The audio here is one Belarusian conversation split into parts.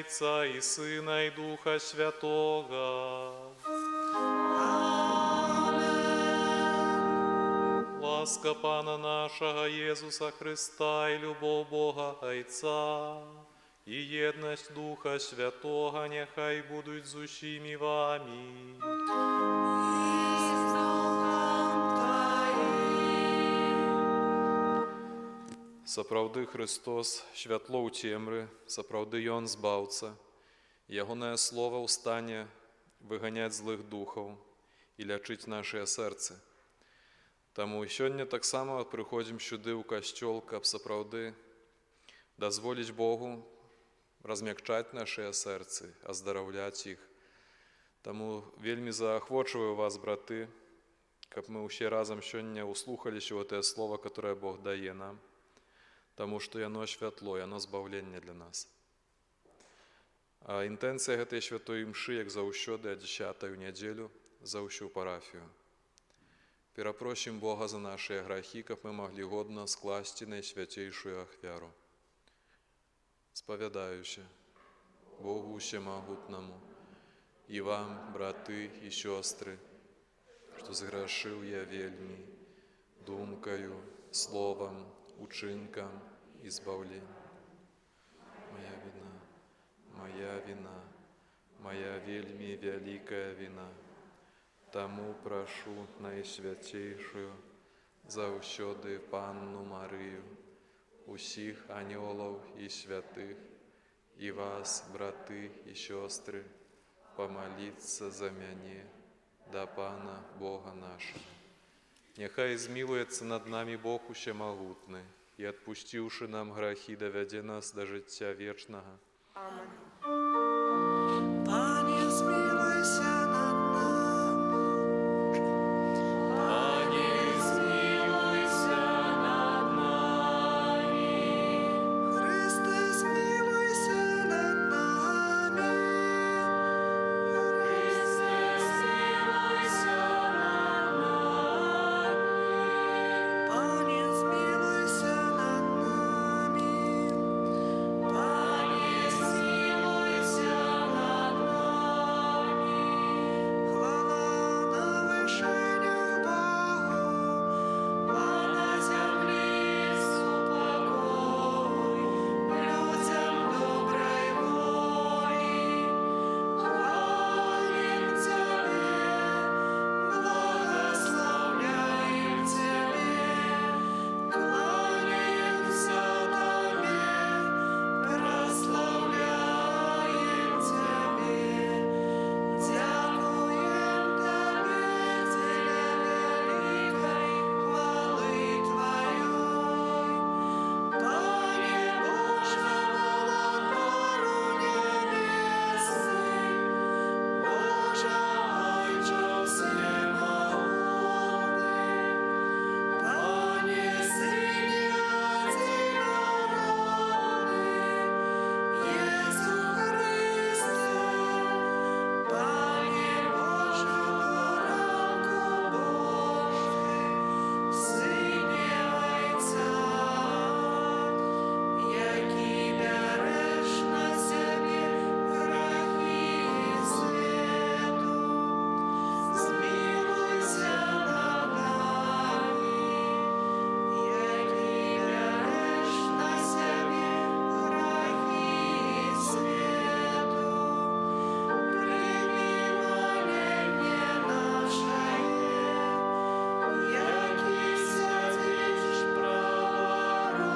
Отца и Сына и Духа Святого. Ласка Пана нашего Иисуса Христа и любовь Бога Отца и едность Духа Святого нехай будуть з усіми вами. Сапраўды Христос, святло ў цемры, сапраўды Ён збаўца. Ягонае слово ў стане выганяць злых духаў і лячыць нашыя сэрцы. Таму сёння таксама прыходзім сюды ў касцёл, каб сапраўды дазволіць Богу размякчаць нашыя сэрцы, аздараўляць іх. Таму вельмі заахвочваю вас, браты, каб мы ўсе разам сёння услухаліся ў гэтае слово, которое Бог дае нам. Таму што яно святло, яно збаўленне для нас. А інтэнцыя гэтай святой імшы, як заўсёды, 10-ю нядзелю за ўсю парафію. Перапросім Бога за нашыя грахі, каб мы маглі годна скласці найсвяцейшую ахвяру. Спавядаюся Богу усемагутнаму і вам, браты і сёстры, што зграшыў я вельмі думкаю, словам, учинкам і збавленням. Моя вина, моя вельмі вялікая вина. Таму прашу найсвяцейшую заўсёды Панну Марыю, усіх анёлаў і святых, і вас, браты і сёстры, памаліцца за мяне да Пана Бога нашага. Няхай змілуецца над намі Бог усемагутны і, адпусціўшы нам грахі, давядзе нас да жыцця вечнага. Амин. Пане, змилуйся над нами. Пане, змилуйся над нами. Христе, змилуйся над нами. Христе, змилуйся над нами. Пане, змилуйся над нами. Пане, змилуйся над нами. Хвала на вишенях Богу, А на землі супокой, людям доброй волі. Хвалим Тебе, благословляем Тебе, кланяемся Тебе, прославляем Тебе, дякуем Тебе, Теле великой хвалы Твоей. Пане Боже, молодору небесный, Боже, Отче всемогутный, Пане Сыне Одинородный, Иису Христе, Пане Боже, ранку Божий, Сыне Отця, який береш на себе грехи світу, змилуйся над нами, який береш на себе грехи світу, прийми моління наше, який святиш праворучайся,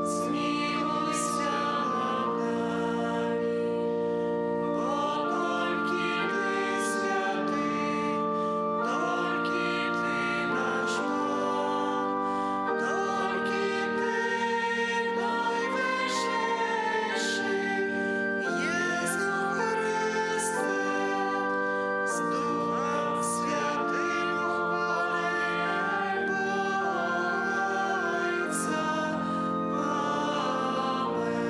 змилуйся над нами, бо тільки Ти святий, тільки Ти наш Бог, тільки Ти найвищіший, Єсу Христе, з Духом Святим хвалим Бога Отця. Амин.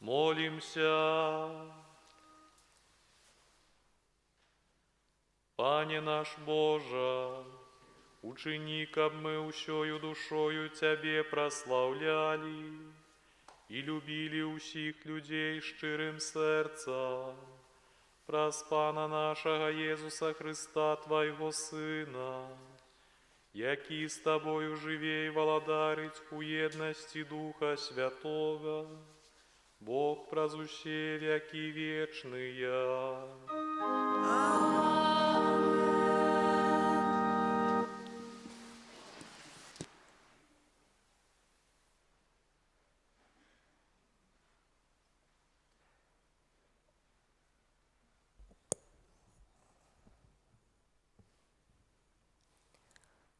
Молимся. Пане наш Боже, Учини, каб мы усёю душою Тебе прославляли и любили усіх людей щирим серцем. Праз Пана нашого Єсуса Христа, Твоего Сина, який з Тобою живе и володарить у єдності Духа Святого, Бог праз усе веки вечные.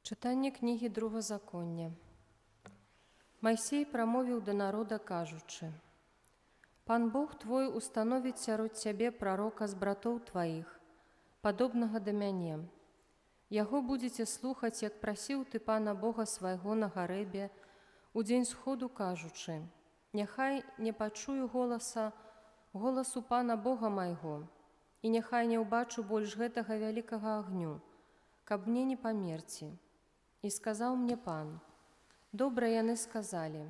Читання книги Другозаконня. Майсей промовіў да народа, кажучы: «Пан Бог твой установіць сярод цябе прарока з братоў тваіх, падобнага да мяне. Яго будзеце слухаць, як прасіў ты Пана Бога свайго на Гарэбе у дзень сходу, кажучы: няхай не пачую голасу Пана Бога майго, і няхай не ўбачу больш гэтага вялікага агню, каб мне не памерці. І сказаў мне Пан: добра яны сказалі,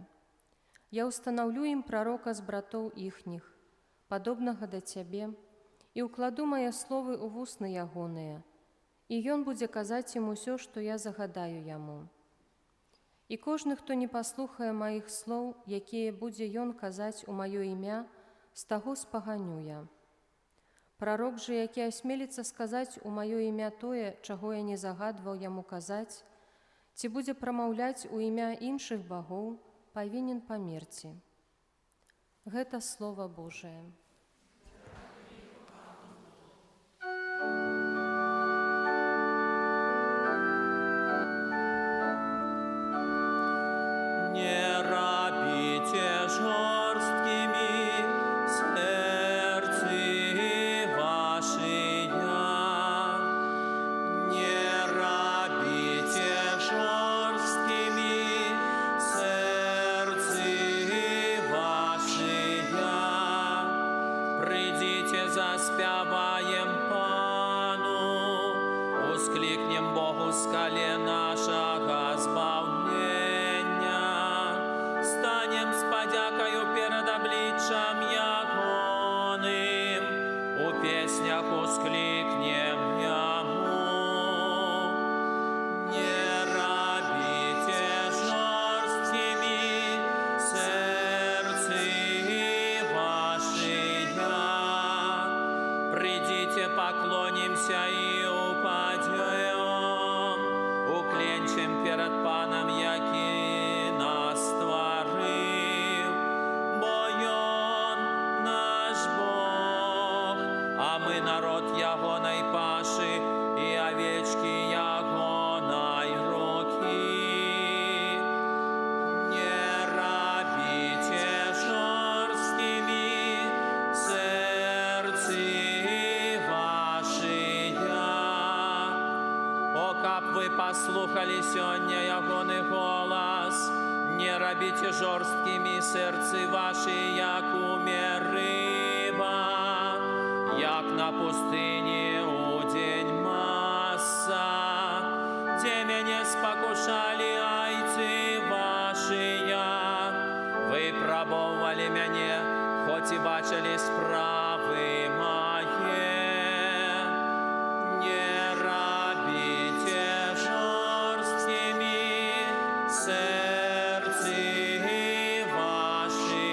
я ўстанаўлю ім прарока з братоў іхніх, падобнага да цябе, і ўкладу мае словы ў вусны ягоныя, і ён будзе казаць ім усё, што я загадаю яму. І кожны, хто не паслухае маіх слоў, якія будзе ён казаць у маё імя, з таго спаганю я. Прарок жа, які асмеліцца сказаць у маё імя тое, чаго я не загадваў яму казаць, ці будзе прамаўляць у імя іншых багоў, павінен памерці». Гэта Слова Божае. Не робите жорсткими сердцы ваши, не робите жорсткими сердцы ваши. Придите, заспяваем Пану, ускликнем Богу с колен нашего збавлення. Станем з подякою перед обличчям Ягоним, у песнях ускликнем Яму. Не робите жорсткими сердцы ваши. Придите, поклонимся и упадем, уклончим перед Паном, який нас створив. Бо Он наш Бог, а мы народ Ягоной паши и овечки Ягоной руки. Не робите жорсткими сердцы ваши. О, каб вы послухали сёння Ягоны голос, не робите жорсткими сердцы ваши, як уме рыба, як на пустыне у день масса, где меня спокушали айцы ваши. Вы пробовали меня, хоть и бачили справы мои. Не робите жорсткими сердцы ваши.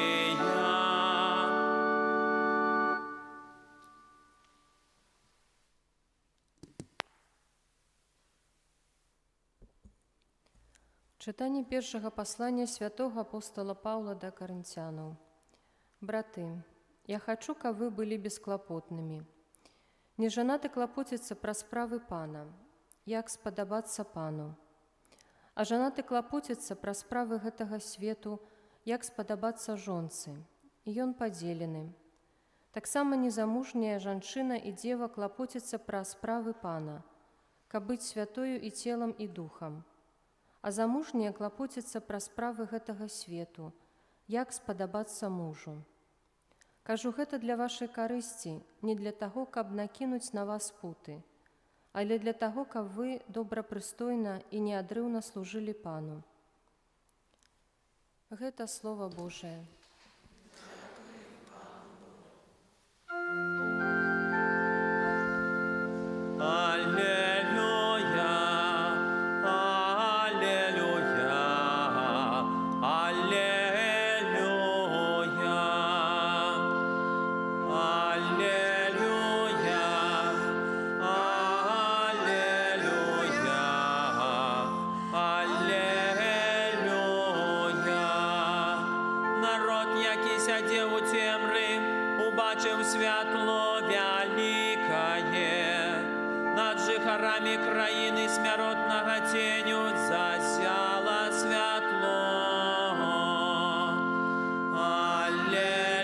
Чытанне першага паслання святого апостола Паўла да карынцянаў. Браты, я хачу, каб вы былі бесклапотнымі. Не жанаты клапоціцца пра справы Пана, як спадабацца Пану. А жанаты клапоціцца пра справы гэтага свету, як спадабацца жонцы. І ён падзелены. Таксама незамужняя жанчына і дзева клапоціцца пра справы Пана, каб быць святою і целам, і духам. А замужняя клапоціцца пра справы гэтага свету, як спадабацца мужу. Кажу гэта для вашай карысці, не для таго, каб накінуць на вас путы. але для таго, каб вы добрапрыстойна і неадрыўна служылі Пану. Гэта Слова Божае. Аллилуйя, аллилуйя, аллилуйя, аллилуйя, аллилуйя, аллилуйя. Народ, який сядів у темрі, убачив світло великое. Над жихарами країни смяротного теню засяло світло. Аллилуйя,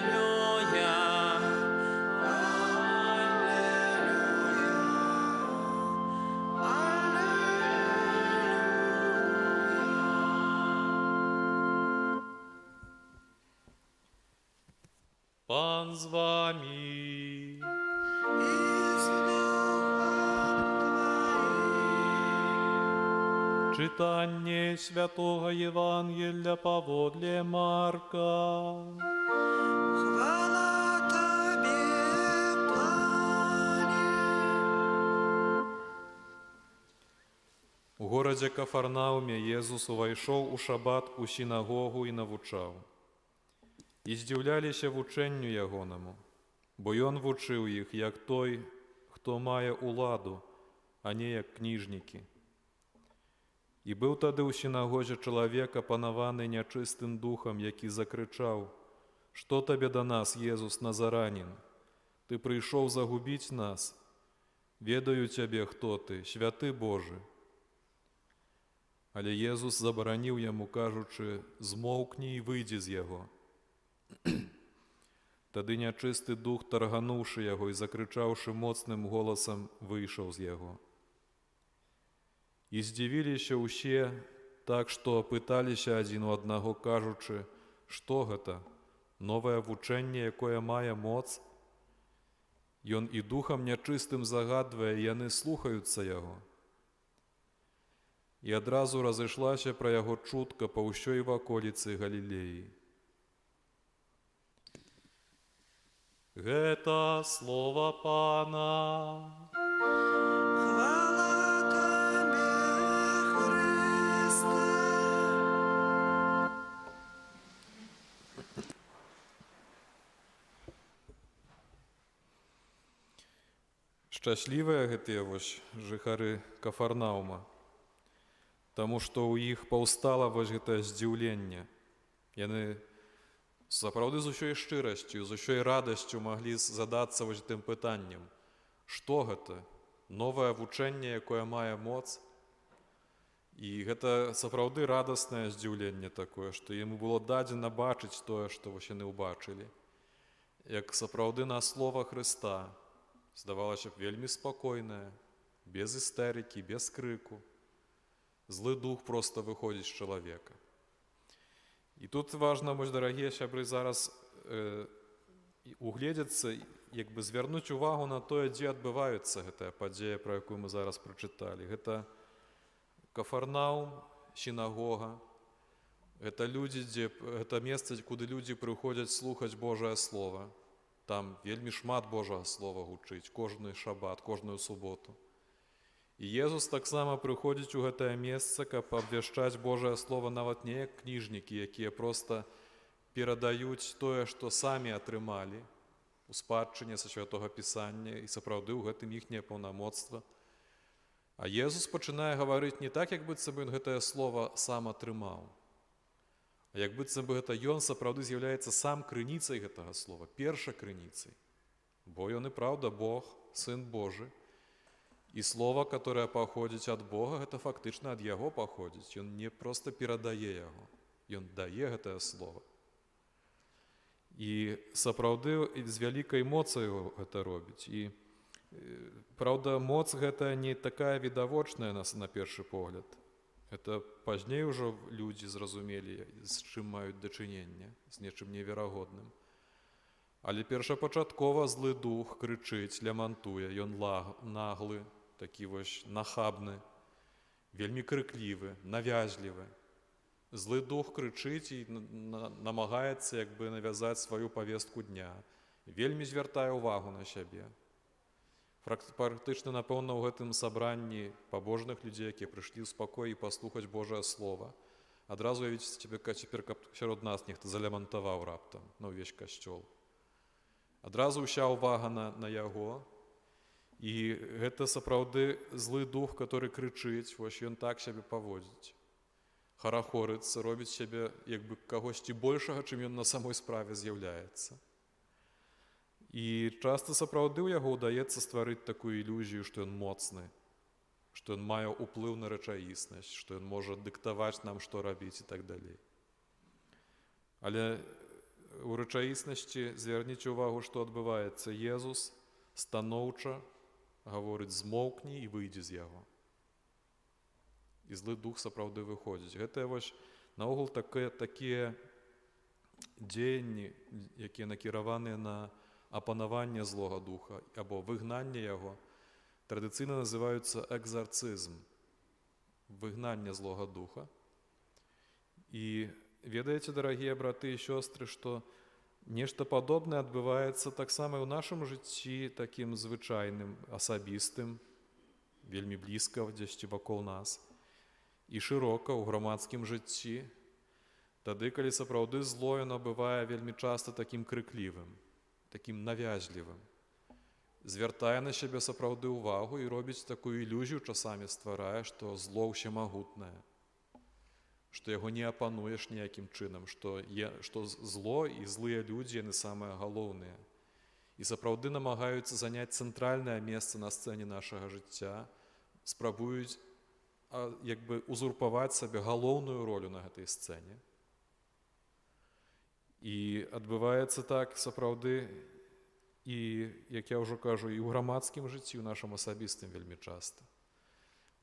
Пан з вами. и с Духом Твоим. Читання Святого Євангелія поводле Марка. Хвала Тебе, Пане. У городі Кафарнаумі Єсус увайшов у шабат у синагогу і навучав. І здивлялися вученню Ягоному, бо Ён вучив їх, як той, хто має уладу, а не як книжники. І був тоді у синагозі чоловік, опанований нечистим духом, який закричав: «Що тобі до нас, Єсус Назаранин? Ти прийшов загубить нас? Ведаю тебе, хто ти, святий Божий». Але Єсус заборонив йому, кажучи: «Змовкні і вийди з його». Тоді нечистий дух, торганувши його і закричавши моцним голосом, вийшов з його. І здивилися усі, так, що питалися один у одного, кажучи: «Що гэта? Нове вучення, яке має моц?» Ён і духом нечистим загадує, і яны слухаються його. І одразу розійшлася про його чутка по усій в околиці Галілеї. Гэта слово Пана. Хвала Тебе, Христе. Шчаслівыя гэтыя вось жыхары Кафарнаума, таму што ў іх паўстала вось гэтае здзіўленне. Яны сапраўды з усёй шчырасцю, з усёй радасцю маглі задацца вось гэтым пытаннем: што гэта? Новае вучэнне, якое мае моц? І гэта сапраўды радаснае здзіўленне такое, што яму было дадзена бачыць тое, што вось яны ўбачылі. Як сапраўды на слова Хрыста, здавалася б, вельмі спакойнае, без істэрыкі, без крыку. Злы дух проста выходзіць з чалавека. І тут важна, мой дарагія сябры, зараз угледзецца, як бы звярнуць увагу на тое, дзе адбываецца гэтая падзея, пра якую мы зараз прачыталі. Гэта Кафарнаум, сінагога, гэта гэта месца, куды людзі прыходзяць слухаць Божае Слова. Там вельмі шмат Божага Слова гучыць, кожны шабат, кожную суботу. І Езус таксама прыходзіць у гэтае месца, каб абвяшчаць Божае Слово нават не як кніжнікі, якія проста перадаюць тое, што самі атрымалі у спадчыне са Святога Пісання, і сапраўды ў гэтым іхняе паўнамоцтва. А Езус пачынае гаварыць не так, як быццам бы ён гэтае Слова сам атрымаў, а як быццам бы гэта ён сапраўды з'яўляецца сам крыніцай гэтага Слова, першакрыніцай. Бо ён і праўда Бог, Сын Божы. І слова, которое паходзіць ад Бога, гэта фактычна ад Яго паходзіць. Ён не проста перадае яго, ён дае гэтае слово. І сапраўды з вялікай моцаю гэта робіць. І, праўда, моц гэта не такая відавочная на першы погляд. Гэта пазней ужо людзі зразумелі, з чым маюць дачыненне, з нечым неверагодным. Але першапачаткова злы дух крычыць, лямантуе, ён наглы, такі вось нахабны, вельмі крыклівы, навязлівы. Злы дух крычыць і намагаецца як бы навязаць сваю павестку дня, вельмі звяртае ўвагу на сябе. Практычна, напэўна, ў гэтым сабранні пабожных людзей, якія прыйшлі ў спакой і паслухаць Божае Слова, адразу уявіце цябе, цяпер, каб сярод нас нехта залямантаваў раптам на ўвесь касцёл. Адразу ўся ўвага на яго, і гэта сапраўды злы дух, который крычыць, вось ён так сябе паводзіць. Харахорыцца, робіць сябе як бы кагосьці большага, чым ён на самой справе з'яўляецца. І часта сапраўды ў яго ўдаецца стварыць такую ілюзію, што ён моцны, што ён мае ўплыў на рэчаіснасць, што ён можа дыктаваць нам, што рабіць і так далей. Але у рэчаіснасці звярніце ўвагу, што адбываецца. Езус станоўча гаворыць: змоўкні і выйдзі з яго. І злы дух сапраўды выходзіць. Гэта вось наогул такія дзеянні, якія накіраваныя на апанаванне злога духа або выгнанне яго, традыцыйна называюцца экзарцызм, выгнанне злога духа. І ведаеце, дарагія браты і сёстры, што нешта падобнае адбываецца таксама і ў нашым жыцці, такім звычайным, асабістым, вельмі блізка дзесьці вакол нас, і шырока ў грамадскім жыцці, тады, калі сапраўды зло яно бывае вельмі часта такім крыклівым, такім навязлівым, звяртае на сябе сапраўды ўвагу і робіць такую ілюзію, часамі стварае, што зло ўсемагутнае, што яго не апануеш ніякім чынам, што зло і злыя людзі, яны самыя галоўныя. І сапраўды намагаюцца заняць цэнтральнае месца на сцэне нашага жыцця, спрабуюць як бы узурпаваць сабе галоўную ролю на гэтай сцэне. І адбываецца так сапраўды і, як я ўжо кажу, і ў грамадскім жыцці, ў нашым асабістым вельмі часта.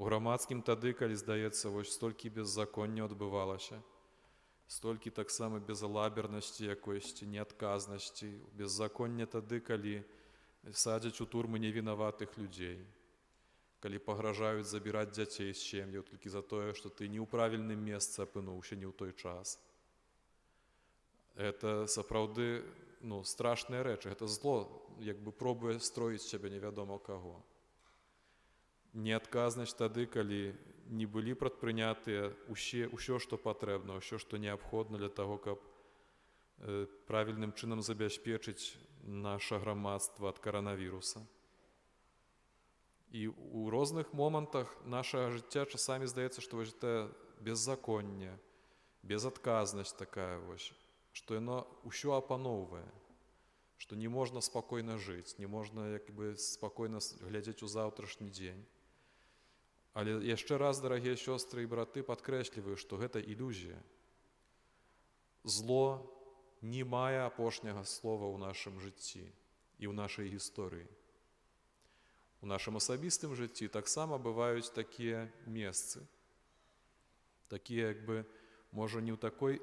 У грамадскім тады, калі, здаецца, вось столькі беззаконня адбывалася, столькі таксама безалабернасці якойсьці, неадказнасці, беззаконня тады, калі садзяць у турмы невінаватых людзей, калі пагражаюць забіраць дзяцей з сем'яў толькі за тое, што ты не ў правільным месцы апынуўся, не ў той час. Гэта сапраўды страшныя рэчы. Гэта зло як бы пробуе строіць сябе невядома каго. Неадказнасць тады, калі не былі прадпрынятыя ўсё, што патрэбна, ўсё, што неабходна для таго, каб правільным чынам забяспечыць наша грамадства ад каранавіруса. І ў розных момантах нашага жыцця часамі здаецца, што вось гэта беззаконне, безадказнасць такая вось, што яно ўсё апаноўвае, што не можна спакойна жыць, не можна як бы спакойна глядзець у заўтрашні дзень. Але яшчэ раз, дарагія сёстры і браты, падкрэсліваю, што гэта ілюзія. Зло не мае апошняга слова ў нашым жыцці і ў нашай гісторыі. У нашым асабістым жыцці таксама бываюць такія месцы, такія, як бы, можа, не ў такой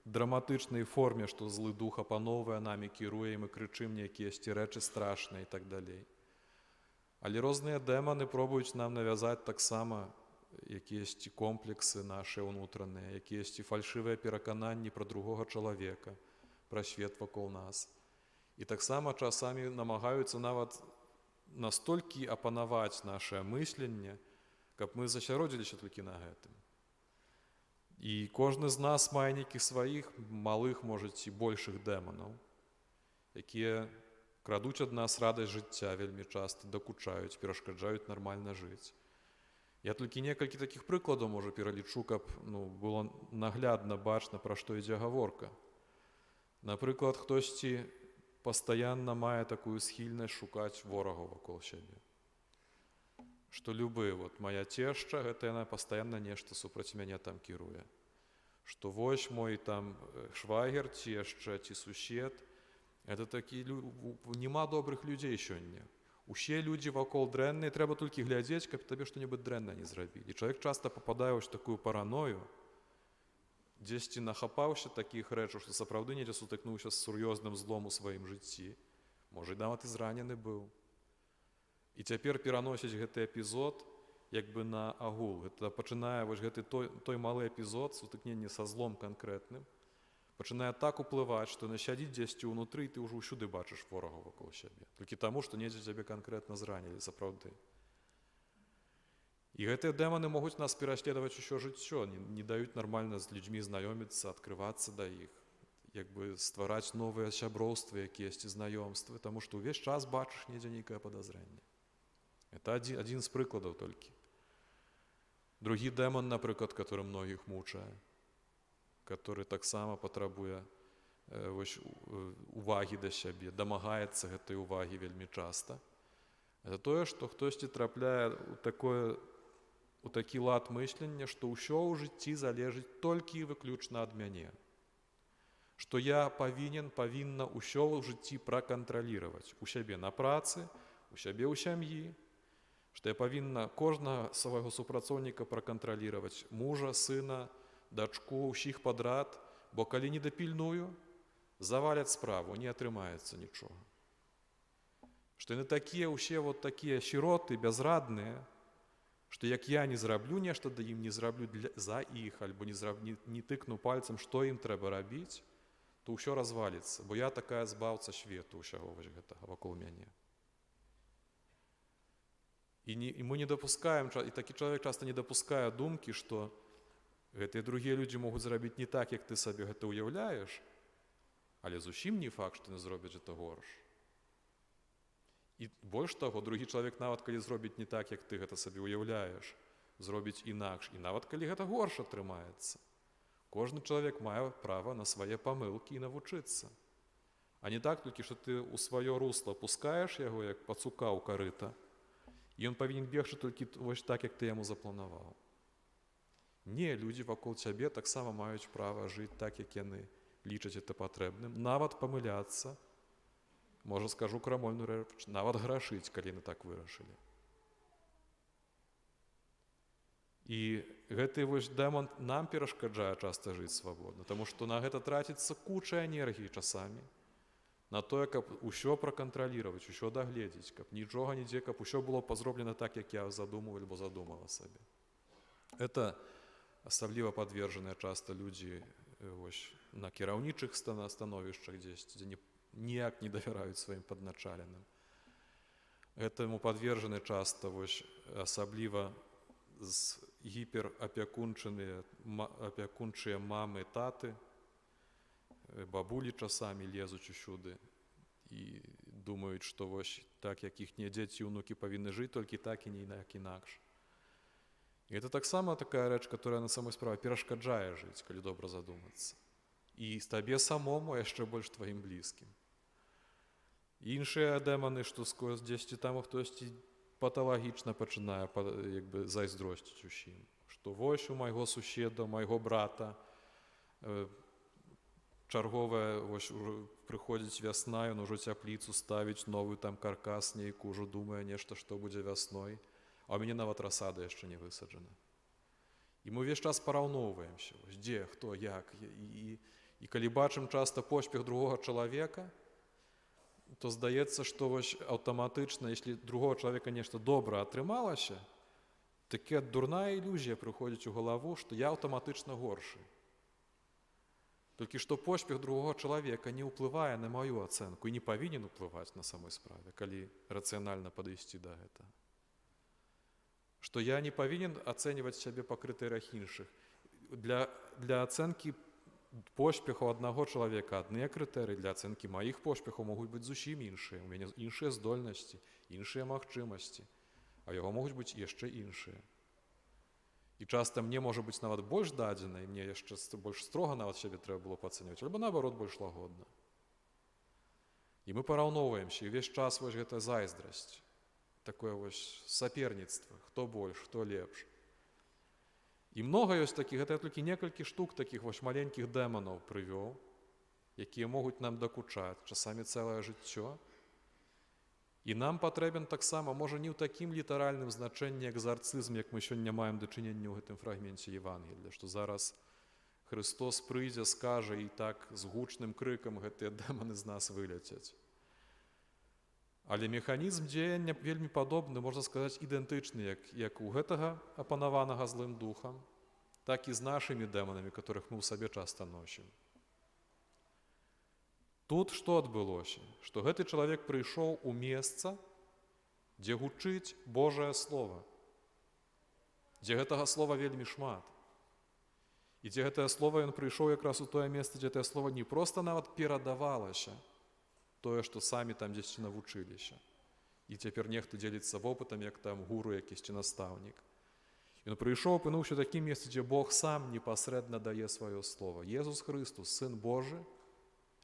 драматычнай форме, што злы дух апаноўвае намі, кіруе, і мы крычым якіясьці рэчы страшныя і так далей. Але розныя дэманы пробуюць нам навязаць таксама якіясьці комплексы нашыя ўнутраныя, якіясьці фальшывыя перакананні пра другога чалавека, пра свет вакол нас. І таксама часамі намагаюцца нават настолькі апанаваць нашае мысленне, каб мы засяродзіліся толькі на гэтым. І кожны з нас мае нейкіх сваіх малых, можа, ці большых дэманаў, якія крадуць ад нас радасць жыцця вельмі часта, дакучаюць, перашкаджаюць нармальна жыць. Я толькі некалькі такіх прыкладаў, можа, пералічу, каб было наглядна бачна, пра што ідзе гаворка. Напрыклад, хтосьці пастаянна мае такую схільнасць шукаць ворагаў вакол сябе. Што любы, моя цешча, гэта яна пастаянна нешта супраць мяне там кіруе. Што вось мой там швагер, ці яшчэ, ці сусед, гэта такі, няма добрых людзей сёння. Усе людзі вакол дрэнныя, трэба толькі глядзець, каб табе што-небудзь дрэннае не зрабілі. І чалавек часта пападае ў такую параною, дзесьці нахапаўся такіх рэчаў, што сапраўды недзе сутыкнуўся з сур'ёзным злом у сваім жыцці. Можа, нават і зранены быў. І цяпер пераносіць гэты эпізод як бы на агул. Гэта пачынае вось гэты той малы эпізод, сутыкнення са злом канкрэтным, пачынае так уплываць, што яно сядзіць дзесьці ўнутры, і ты ўжо ўсюды бачыш ворага вакол сябе. Толькі таму, што недзе цябе канкрэтна зранілі, сапраўды. І гэтыя дэманы могуць нас пераследаваць усё жыццё, не даюць нармальна з людзьмі знаёміцца, адкрывацца да іх, як бы ствараць новыя сяброўствы, якіясьці знаёмствы, таму што ўвесь час бачыш недзе нейкае падазрэнне. Это адзін з прыкладаў толькі. Другі дэман, напрыклад, который многіх мучае, который таксама патрабуе увагі да сябе, дамагаецца гэтай увагі вельмі часта. Это тое, што хтосьці трапляе у такі лад мыслення, што ўсё ў жыцці залежыць толькі і выключна ад мяне. Што я павінна ўсё ў жыцці пракантраліраваць у сябе на працы, у сябе ў сям'і, што я павінна кожнага свайго супрацоўніка пракантраліраваць, мужа, сына, дачку, ўсіх падрад, бо калі не дапільную, заваляць справу, не атрымаецца нічога. Што яны такія ўсе вот такія сіроты, бязрадныя, што як я не зраблю нешта да ім, не зраблю за іх, альбо не тыкну пальцам, што ім трэба рабіць, то ўсё разваліцца, бо я такая збаўца свету ўсяго вось гэтага вакол мяне. І мы не дапускаем, і такі чалавек часта не дапускае думкі, што гэтыя другія людзі могуць зрабіць не так, як ты сабе гэта ўяўляеш, але зусім не факт, што яны зробяць гэта горш. І больш таго, другі чалавек, нават калі зробіць не так, як ты гэта сабе ўяўляеш, зробіць інакш, і нават калі гэта горш атрымаецца. Кожны чалавек мае права на свае памылкі і навучыцца. А не так толькі, што ты ў сваё русло пускаеш яго, як пацука ў карыта, і ён павінен бегчы толькі вось так, як ты яму запланаваў. Не, людзі вакол цябе таксама маюць права жыць так, як яны лічаць это патрэбным, нават памыляцца, можа, скажу крамольную рэч, нават грашыць, калі яны так вырашылі. І гэты вось дэмон нам перашкаджае часта жыць свабодна, таму што на гэта траціцца куча энергіі часамі, на тое, каб усё пракантраліраваць, усё дагледзець, каб нічога нідзе, каб усё было зроблена так, як я задумаў альбо задумала сабе. Это асабліва падвержаныя часта людзі на кіраўнічых становішчах дзесьці, дзе ніяк не давяраюць сваім падначаленым. Гэтаму падвержаны часта асабліва гіперапякунчыя мамы, таты, бабулі часамі лезуць усюды і думаюць, што так, як іхнія дзеці і ўнукі павінны жыць, толькі так і ніяк інакш. І гэта таксама такая рэч, которая на самой справе перашкаджае жыць, калі добра задумацца. І табе самому, а яшчэ больш тваім блізкім. Іншыя дэманы, што дзесьці там хтосьці паталагічна пачынае зайздросціць усім. Што вось у майго суседа, майго брата чарговая прыходзіць вясна, ён ужо цяпліцу ставіць, новы там каркас нейку, ужо думае нешта, што будзе вясной, а ў мяне нават расада яшчэ не высаджана. І мы ўвесь час параўноўваемся, дзе, хто, як. І калі бачым часта поспех другога чалавека, то здаецца, што аўтаматычна, если другого чалавека нешта добра атрымалася, такая дурная ілюзія прыходзіць у галаву, што я аўтаматычна горшы. Толькі што поспех другого чалавека не ўплывае на маю ацэнку і не павінен уплываць на самой справе, калі рацыянальна падысці да гэтага. Што я не павінен ацэньваць сябе па крытэрыях іншых. Для ацэнкі поспеху аднаго чалавека адныя крытэрыі, для ацэнкі маіх поспехаў могуць быць зусім іншыя. У мяне іншыя здольнасці, іншыя магчымасці, а яго могуць быць яшчэ іншыя. І часта мне можа быць нават больш дадзена, і мне яшчэ больш строга нават сябе трэба было пацэньваць, альбо наоборот больш лагодна. І мы параўноўваемся, і ўвесь час гэта зайздрасць, такое саперніцтва, хто больш, хто лепш. І многа ёсць такіх, гэта я толькі некалькі штук такіх маленькіх дэманаў прывёў, якія могуць нам дакучаць, часамі цэлае жыццё. І нам патрэбен таксама, можа, не ў такім літаральным значэнні экзарцызм, як мы сёння маем дачыненне ў гэтым фрагменце Евангелія, што зараз Христос прыйдзе, скажа, і так з гучным крыкам гэтыя дэманы з нас выляцяць. Але механізм дзеяння вельмі падобны, можна сказаць, ідэнтычны, як у гэтага апанаванага злым духам, так і з нашымі дэманамі, которых мы ў сабе часта носім. Тут што адбылося? Што гэты чалавек прыйшоў у месца, дзе гучыць Божае Слова, дзе гэтага слова вельмі шмат. І дзе гэтае слова ён прыйшоў якраз у тое месца, дзе гэтае слова не проста нават перадавалася, тое, што самі там дзесьці навучыліся. І цяпер нехта дзеліцца вопытам, як там гуру якісьці настаўнік. Ён прыйшоў, апынуўся ў такім месцы, дзе Бог сам непасрэдна дае сваё слова. Езус Христус, Сын Божы,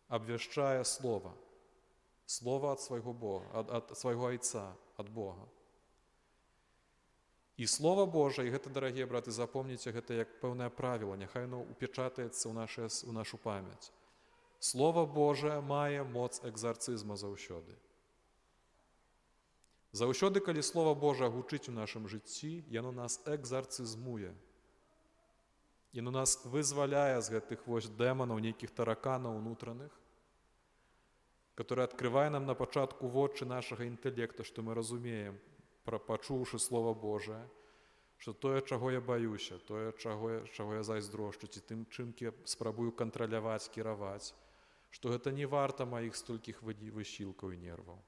абвяшчае слова. Слова ад свайго Бога, ад свайго Айца, ад Бога. І Слова Божае, і гэта, дарагія браты, запомніце, гэта як пэўнае правіла, няхай оно упечатаецца ў нашу памяць. Слова Божае мае моц экзарцызма заўсёды. Заўсёды, калі Слова Божае гучыць у нашым жыцці, яно нас экзарцызмуе. Яно нас вызваляе з гэтых вось дэманаў, нейкіх тараканаў унутраных, которые адкрывае нам на пачатку вочы нашага інтэлекта, што мы разумеем, пачуўшы Слова Божае, што тое, чаго я баюся, тое, чаго я зайздрошчу, ці тым, чым я спрабую кантраляваць, кіраваць, што гэта не варта маіх столькіх высілкаў і нерваў.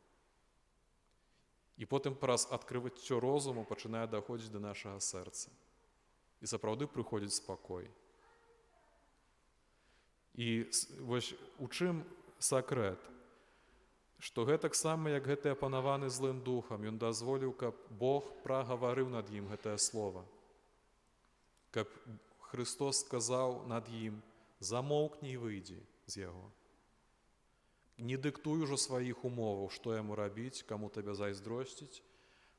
І потым праз адкрыццё розуму пачынае даходзіць да нашага сэрца. І сапраўды прыходзіць спакой. І вось у чым сакрэт? Што гэтак сама, як гэты апанаваны злым духам, ён дазволіў, каб Бог прагаварыў над ім гэтае слова. Каб Христос сказаў над ім: замоўкні і выйдзі з яго. Не дыктуй ужо сваіх умоваў, што яму рабіць, каму табе зайздросціць,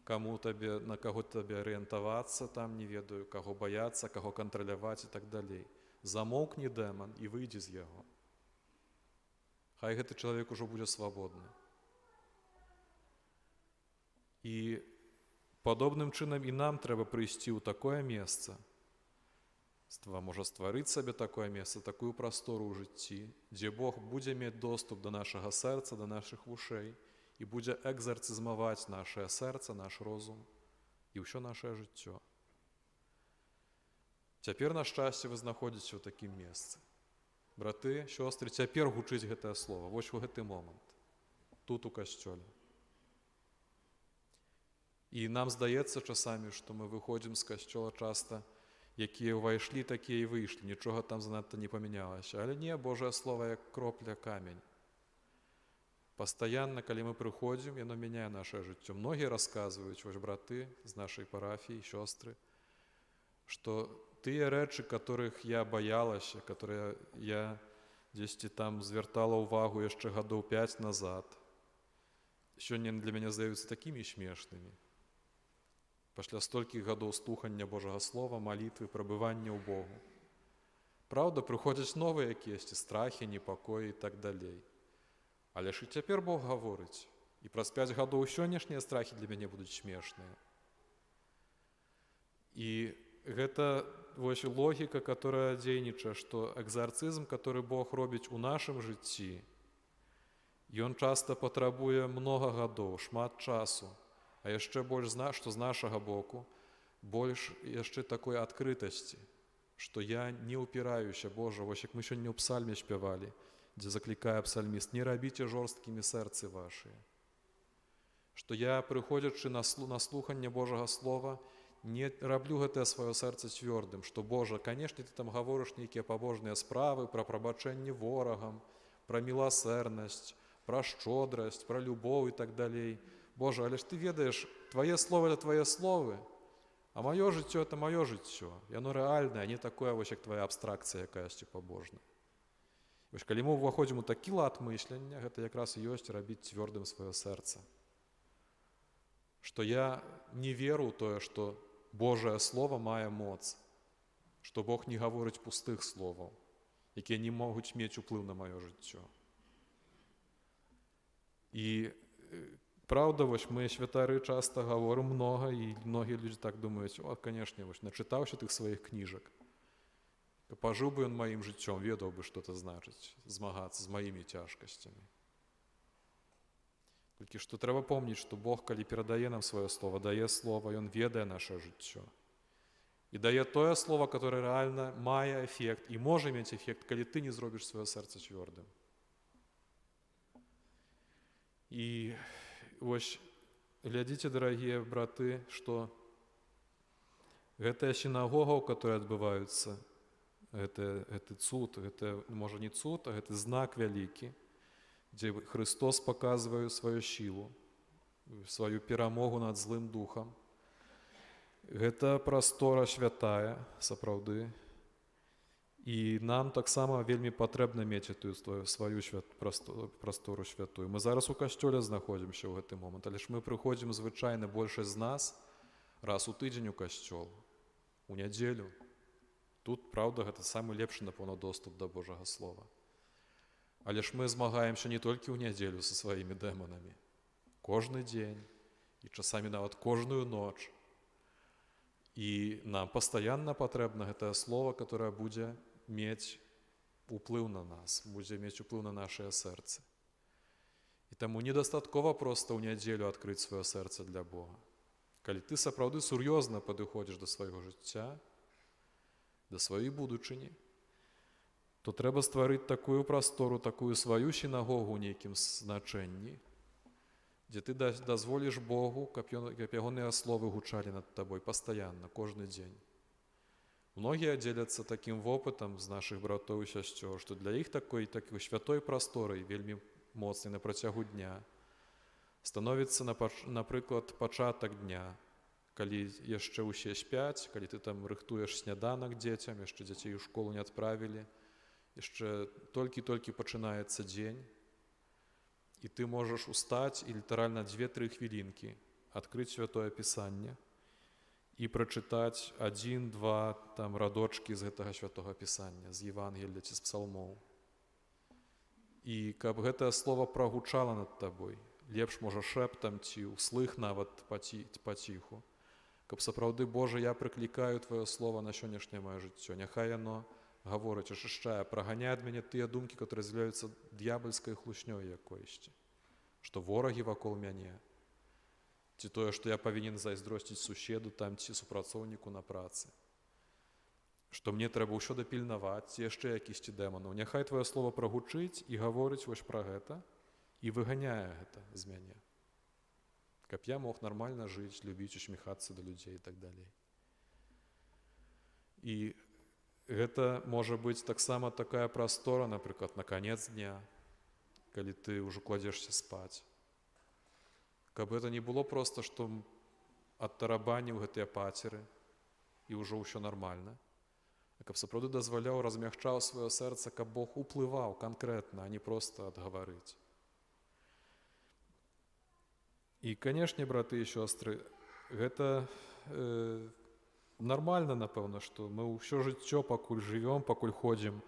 на каго табе арыентавацца, там не ведаю, каго баяцца, каго кантраляваць і так далей. Замоўкні, дэман, і выйдзі з яго. Хай гэты чалавек ужо будзе свабодны. І падобным чынам і нам трэба прыйсці ў такое месца, можа стварыць сабе такое месца, такую прастору ў жыцці, дзе Бог будзе мець доступ да нашага сэрца, да нашых вушэй і будзе экзарцызмаваць нашае сэрца, наш розум і ўсё нашае жыццё. Цяпер, на шчасце, вы знаходзіце ў такім месцы. Браты, сёстры, цяпер гучыць гэтае слово, вось у гэты момант, тут у касцёле. І нам здаецца часамі, што мы выходзім з касцёла часта, якія ўвайшлі, такія і выйшлі, нічога там занадта не памянялася. Але не, Божае Слово як кропля камень. Пастаянна, калі мы прыходзім, яно мяняе нашае жыццё. Многія расказваюць, вось браты з нашай парафіі, сёстры, што тыя рэчы, которых я баялася, которые я дзесьці там звяртала ўвагу яшчэ гадоў 5 назад, сёння для мяне здаюцца такімі смешнымі. Пасля столькіх гадоў слухання Божага Слова, малітвы, прабывання ў Богу. Праўда, прыходзяць новыя якіясьці страхі, непакоі і так далей. Але ж і цяпер Бог гаворыць, і праз 5 гадоў сённяшнія страхі для мяне будуць смешныя. І гэта вось логіка, которая дзейнічае, што экзарцызм, который Бог робіць у нашым жыцці, ён часта патрабуе многа гадоў, шмат часу, а яшчэ больш, што з нашага боку, больш яшчэ такой адкрытасці, што я не ўпіраюся, Божа, вось як мы сёння ў псальме спявалі, дзе заклікае псальміст: не рабіце жорсткімі сэрцы вашыя. Што я, прыходзячы на слуханне Божага Слова, не раблю гэтае сваё сэрца цвёрдым, што, Божа, канешне, ты там гаворыш нейкія пабожныя справы пра прабачэнне ворагам, пра міласэрнасць, пра шчодрасць, пра любоў і так далей. Божа, але ж ты ведаеш, твае словы — это твае словы, а маё жыццё — это маё жыццё. Яно рэальнае, а не такое, вось як твая абстракцыя якаясьці пабожная. Вось калі мы ўваходзім у такі лад мыслення, гэта якраз і ёсць рабіць цвёрдым сваё сэрца. Што я не веру ў тое, што Божае Слово мае моц, што Бог не гаворыць пустых словаў, якія не могуць мець уплыў на маё жыццё. І правда, вось мы, святары, часта гаворым многа, і многія людзі так думаюць: о, канешне, вось начытаўся тых сваіх кніжак, пажыў бы ён маім жыццём, ведаў бы, што это значыць змагацца з маімі цяжкасцямі. Толькі што трэба помніць, што Бог, калі перадае нам сваё слова, дае слова, Ён ведае наша жыццё. І дае тое слова, которое рэальна мае эфект і можа мець эфект, калі ты не зробіш сваё сэрца цвёрдым. І вось глядзіце, дарагія браты, што гэтая сінагога, у которой адбываюцца, гэты цуд, гэта, можа, не цуд, а гэты знак вялікі, дзе Христос паказвае сваю сілу, сваю перамогу над злым духам. Гэта прастора святая, сапраўды. І нам таксама вельмі патрэбна мець эту сваю прастору святую. Мы зараз у касцёле знаходзімся ў гэты момант, але ж мы прыходзім звычайна большасць з нас раз у тыдзень у касцёл, у нядзелю. Тут, праўда, гэта самы лепшы, напэўна, доступ да Божага Слова. Але ж мы змагаемся не толькі ў нядзелю са сваімі дэманамі. Кожны дзень і часамі нават кожную ноч. І нам пастаянна патрэбна гэтае слово, которое будзе мець уплыў на нас, будзе мець уплыў на нашае сэрцы. І таму недастаткова проста ў нядзелю адкрыць сваё сэрца для Бога. Калі ты сапраўды сур'ёзна падыходзіш да свайго жыцця, да сваёй будучыні, то трэба стварыць такую прастору, такую сваю сінагогу ў нейкім значэнні, дзе ты дазволіш Богу, каб ягоныя словы гучалі над табой пастаянна, кожны дзень. Многія дзеляцца такім вопытам з нашых братоў і сясцёр, што для іх такой святой прасторай, вельмі моцнай на працягу дня, становіцца, напрыклад, пачатак дня, калі яшчэ ўсе спяць, калі ты там рыхтуеш сняданак дзецям, яшчэ дзяцей у школу не адправілі, яшчэ толькі-толькі пачынаецца дзень, і ты можаш устаць і літаральна 2-3 хвілінкі адкрыць святое пісанне і прачытаць 1-2 там радочкі з гэтага святога пісання, з Евангелія ці з псалмоў. І каб гэтае слово прагучала над табой, лепш, можа, шэптам ці ўслых нават паціху, каб сапраўды, Божа, я прыклікаю Твоё слово на сённяшняе маё жыццё. Няхай яно гаворыць, ачышчае, праганяе ад мяне тыя думкі, которые з'яўляюцца д'ябальскай хлуснёй якойсьці, што ворагі вакол мяне, ці тое, што я павінен зайздросціць суседу там ці супрацоўніку на працы, што мне трэба ўсё дапільнаваць, ці яшчэ якісьці дэманаў. Няхай Твоё слово прагучыць і гаворыць вось пра гэта і выганяе гэта з мяне, каб я мог нармальна жыць, любіць, усміхацца да людзей і так далей. І гэта можа быць таксама такая прастора, напрыклад, на канец дня, калі ты ўжо кладзешся спаць. Каб гэта не было проста, што адтарабаніў гэтыя пацеры і ўжо ўсё нармальна, а каб сапраўды дазваляў, размягчаў сваё сэрца, каб Бог уплываў канкрэтна, а не проста адгаварыць. І, канешне, браты і сёстры, гэта нармальна, напэўна, што мы ўсё жыццё, пакуль жывём, пакуль ходзім,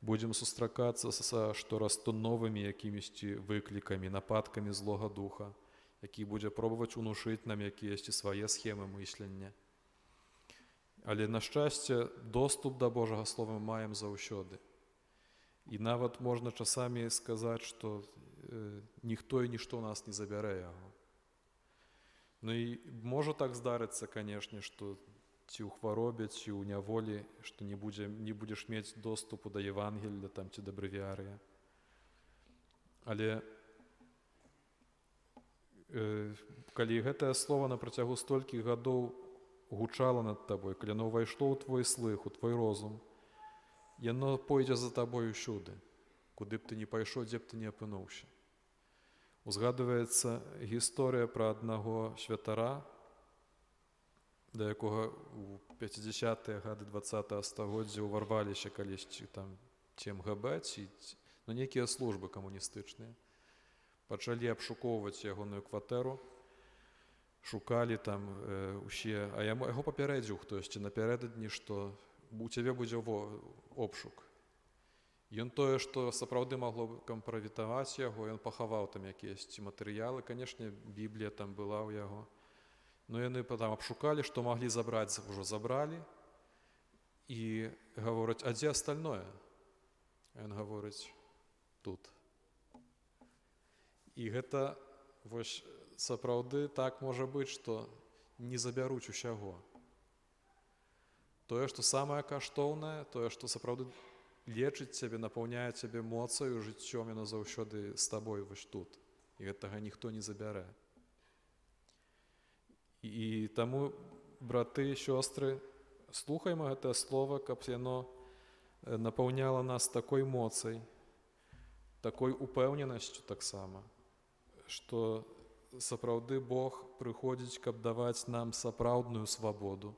будзем сустракацца са штораз то новымі якімісьці выклікамі, нападкамі злога духа, які будзе пробаваць унушыць нам якіясьці свае схемы мыслення. Але, на шчасце, доступ да Божага Слова мы маем заўсёды. І нават можна часамі сказаць, што ніхто і нішто ў нас не забярэ яго. Ну і можа так здарыцца, канешне, што ці ў хваробе, ці ў няволі, што не будзеш мець доступу да Евангелля там, ці да брэвіярыя. Але калі гэтае слово на працягу столькіх гадоў гучала над табой, калі яно ўвайшло ў твой слых, у твой розум, яно пойдзе за табой усюды, куды б ты не пайшоў, дзе б ты не апынуўся. Узгадваецца гісторыя пра аднаго святара, да якога у 50-тыя гады 20-го стагоддзя ўварваліся калісьці там ці МГБ, ці нейкія службы камуністычныя. Пачалі абшукоўваць ягоную кватэру, шукалі там усе, а яго папярэдзіў хтосьці напярэдадні, што у цябе будзе обшук. Ён тое, што сапраўды магло кампраметаваць яго, ён пахаваў там якіясьці матэрыялы, канешне, Біблія там была ў яго. Но яны там абшукалі, што маглі забраць, ужо забралі, і гавораць, а дзе астальное? Ён гаворыць, тут. І гэта вось сапраўды так можа быць, што не забяруць усяго. Тое, што самае каштоўнае, тое, што сапраўды лечыць цябе, напаўняе цябе моцаю, жыццём, яно заўсёды з табой вось тут. І гэтага ніхто не забярэ. І таму, браты і сёстры, слухаймо гэтае слова, каб яно напаўняла нас такой моцай, такой упэўненасцю таксама, што сапраўды Бог прыходзіць, каб даваць нам сапраўдную свабоду,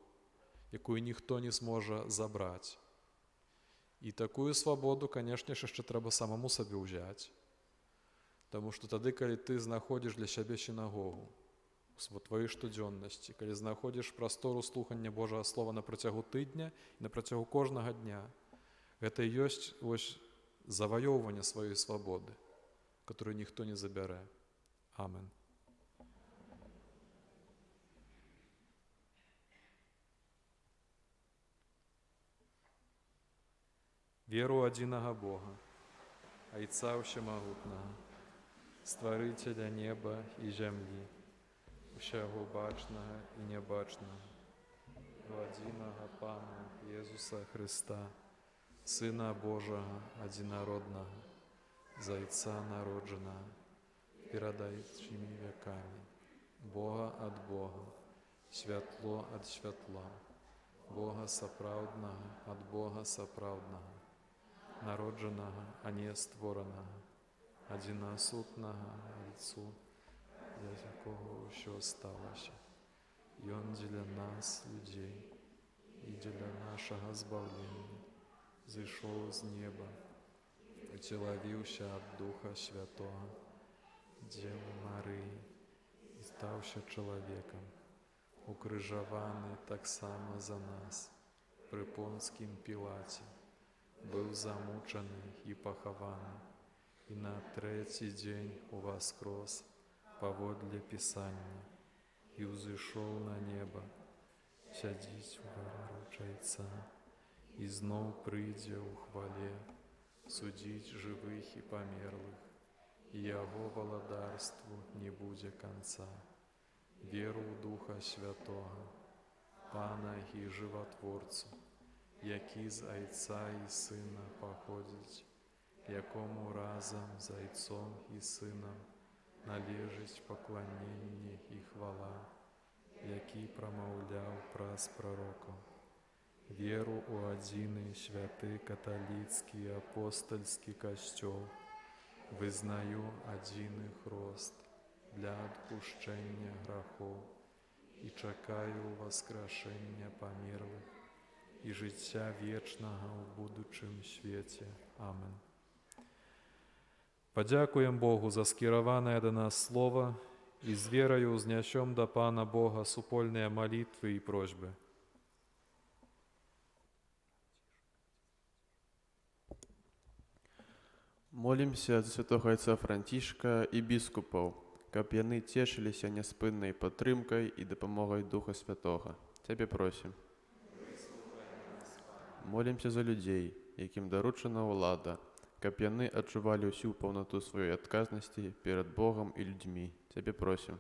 якую ніхто не зможа забраць. І такую свабоду, канешне ж, яшчэ трэба самому сабе ўзяць. Таму што тады, калі ты знаходзіш для сябе сінагогу у тваёй штодзённасці, калі знаходзіш прастору слухання Божага Слова на працягу тыдня і на працягу кожнага дня, гэта і ёсць вось заваёўванне сваёй свабоды, которую ніхто не забярэ. Амен. Веру адзінага Бога, Айца Ўсемагутнага, Стварыцеля неба і зямлі, усяго бачнага і нябачнага, у адзінага Пана Езуса Хрыста, Сына Божага адзінароднага, Зайца народжанага, перадаючымі вякамі, Бога ад Бога, святло ад святла, Бога сапраўднага ад Бога сапраўднага, народжанага, а не створанага, адзінасутнага Айцу, з якого ўсё сталася. Ён дзеля нас, людзей, і дзеля нашага збаўлення зышоў з неба, уцелавіўся ад Духа Святога, Дзевы Марыі, і стаўся чалавекам, укрыжаваны таксама за нас, пры Понскім Пілаце, быў замучаны і пахаваны, і на трэці дзень уваскрос паводле Пісання, і ўзышоў на неба, сядзіць у гарачы Айца, і зноў прыйдзе ў хвале судзіць жывых і памерлых, і яго валадарству не будзе канца. Веру ў Духа Святога, Пана і Жыватворцу, які з Айца і Сына паходзіць, якому разам з Айцом і Сынам належыць пакланенне і хвала, які прамаўляў праз прарокаў. Веру ў адзіны святы каталіцкі апостальскі касцёл, вызнаю адзіны хрост для адпушчэння грахоў і чакаю васкрашэння памерлых і жыцця вечнага ў будучым свеце. Амен. Падзякуем Богу за скіраванае да нас слова і з вераю ўзнясём да Пана Бога супольныя малітвы і просьбы. Молімся за святого Айца Францішка і біскупаў, каб яны цешыліся няспыннай падтрымкай і дапамогай Духа Святога. Цябе просім. Молімся за людзей, якім даручана ўлада, каб яны адчувалі ўсю паўнату сваёй адказнасці перад Богам і людзьмі. Цябе просім.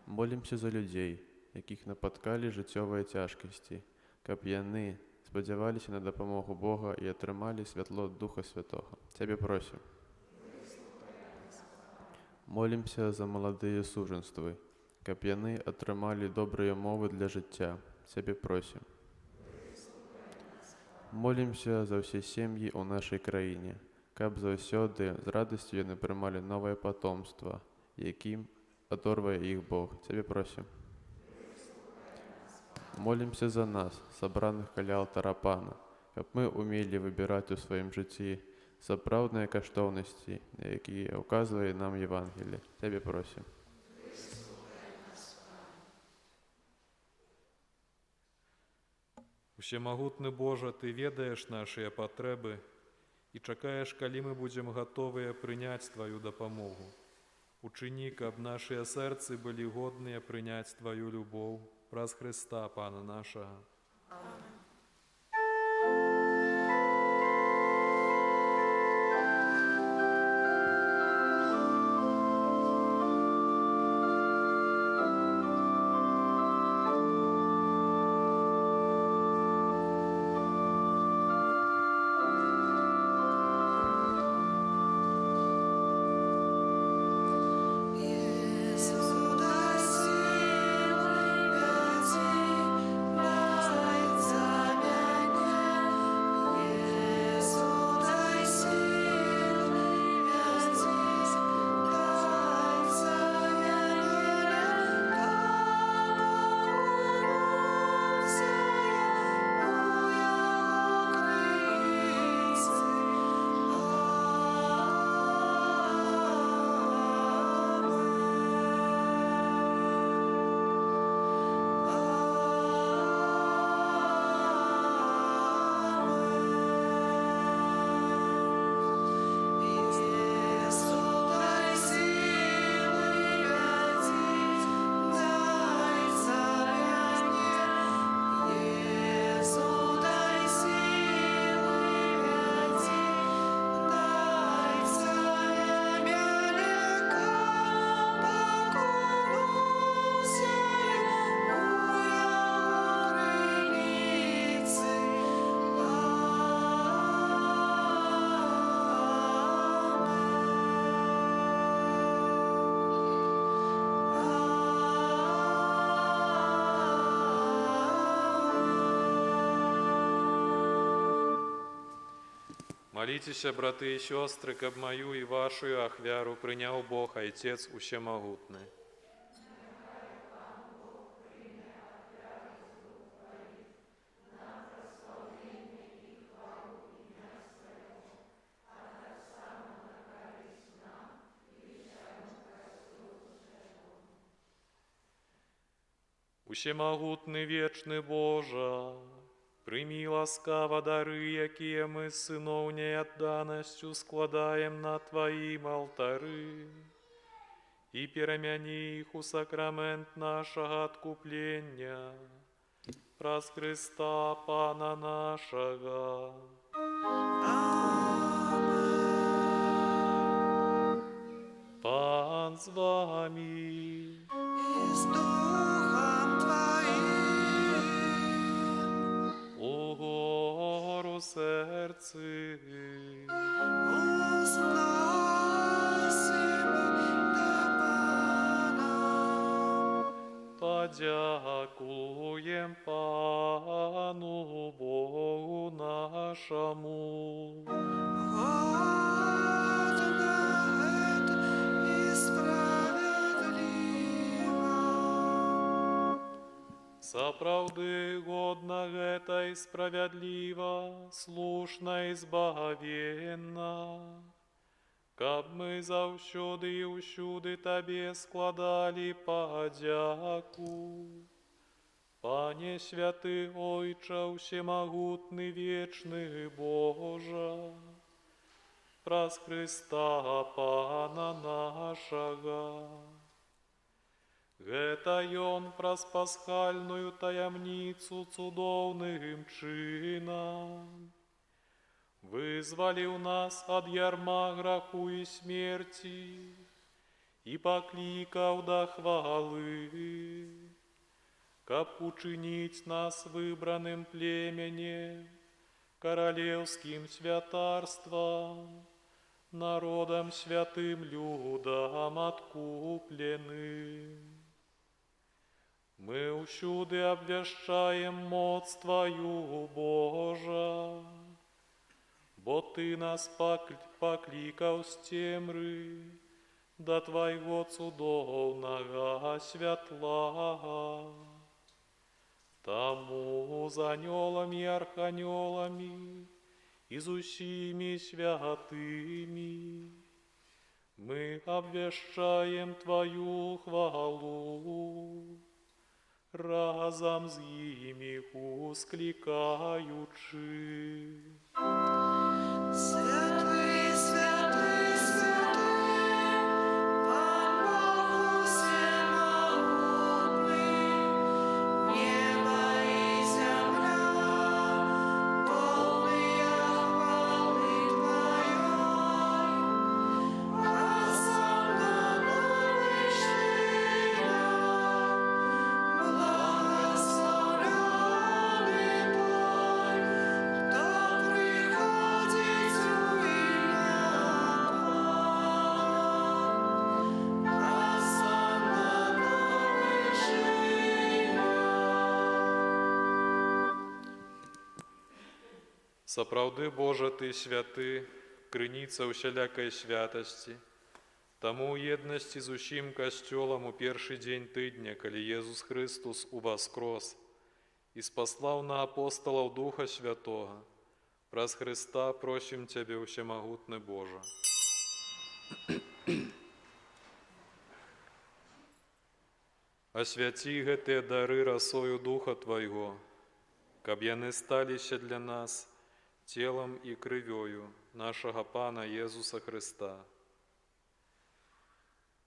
Молімся за людзей, якіх напаткалі жыццёвыя цяжкасці, каб яны спадзяваліся на дапамогу Бога і атрымалі святло Духа Святога. Цябе просім. Молімся за маладыя сужанствы, каб яны атрымалі добрыя умовы для жыцця. Цябе просім. Молімся за ўсе сем'і ў нашай краіне, каб заўсёды з радасцю яны прымалі новае патомства, якім адорвае іх Бог. Цябе просім. Молімся за нас, сабраных каля алтара Пана, каб мы умелі выбіраць у сваім жыцці сапраўдныя каштоўнасці, якія ўказвае нам Евангелие. Цябе просім. Усемагутны Божа, Ты ведаеш нашыя патрэбы і чакаеш, калі мы будзем гатовыя прыняць Тваю дапамогу. Учыні, каб нашыя сэрцы былі годныя прыняць Тваю любоў праз Хрыста, Пана нашага. Молитеся, браты и сестры, каб мою и вашу ахвяру принял Бог, Отец Усемогутный. Усемогутный вечный Божа, прими ласкаво дары, якія мы с сыновней отданностью складаем на Твоим алтары, и перемяни их у сакрамент нашего откупления, праз Христа Пана нашего. Пан з вами. И с Духом Твоим. У гору серці, Возносим до Пана. подякуєм Пану Богу нашому. Годно это и справедливо. Сапраўды годна гэта і справядліва, слушна і збагавенна, каб мы заўсёды і ўсюды Табе складалі падзяку. Пане святы Ойча, усемагутны вечны Божа, праз Христа Пана нашага. Гэта Ён праз пасхальную таямніцу цудоўным чынам вызваліў нас ад ярма граху і смерці і паклікаў да хвалы, каб учыніць нас выбраным племенем, каралеўскім святарствам, народам святым людам адкупленым. Мы ўсюды абвяшчаем моц Твою, Божа, бо Ты нас паклікаў з цемры да Твайго цудоўнага святла. Таму з анёламі і арханёламі і з усімі святымі мы абвяшчаем Тваю хвалу, разам з імі усклікаючы. Святый, святый, святый, Пан Бог всемогутный, небо и земля, полные хвалы Твоей. Хосанна на вышинах, благословенный Той, кто приходит у имя Пана. Хосанна на вышинах. Сапраўды, Божа, Ты святы, крыніца усялякай святасці. Таму ў еднасці з усім касцёлам у першы дзень тыдня, калі Езус Христус уваскрос і спаслаў на апосталаў Духа Святога, праз Христа просім Цябе, усемагутны Божа. Асвяці гэтыя дары расою Духа Твайго, каб яны сталіся для нас целам і крывёю нашага Пана Езуса Христа.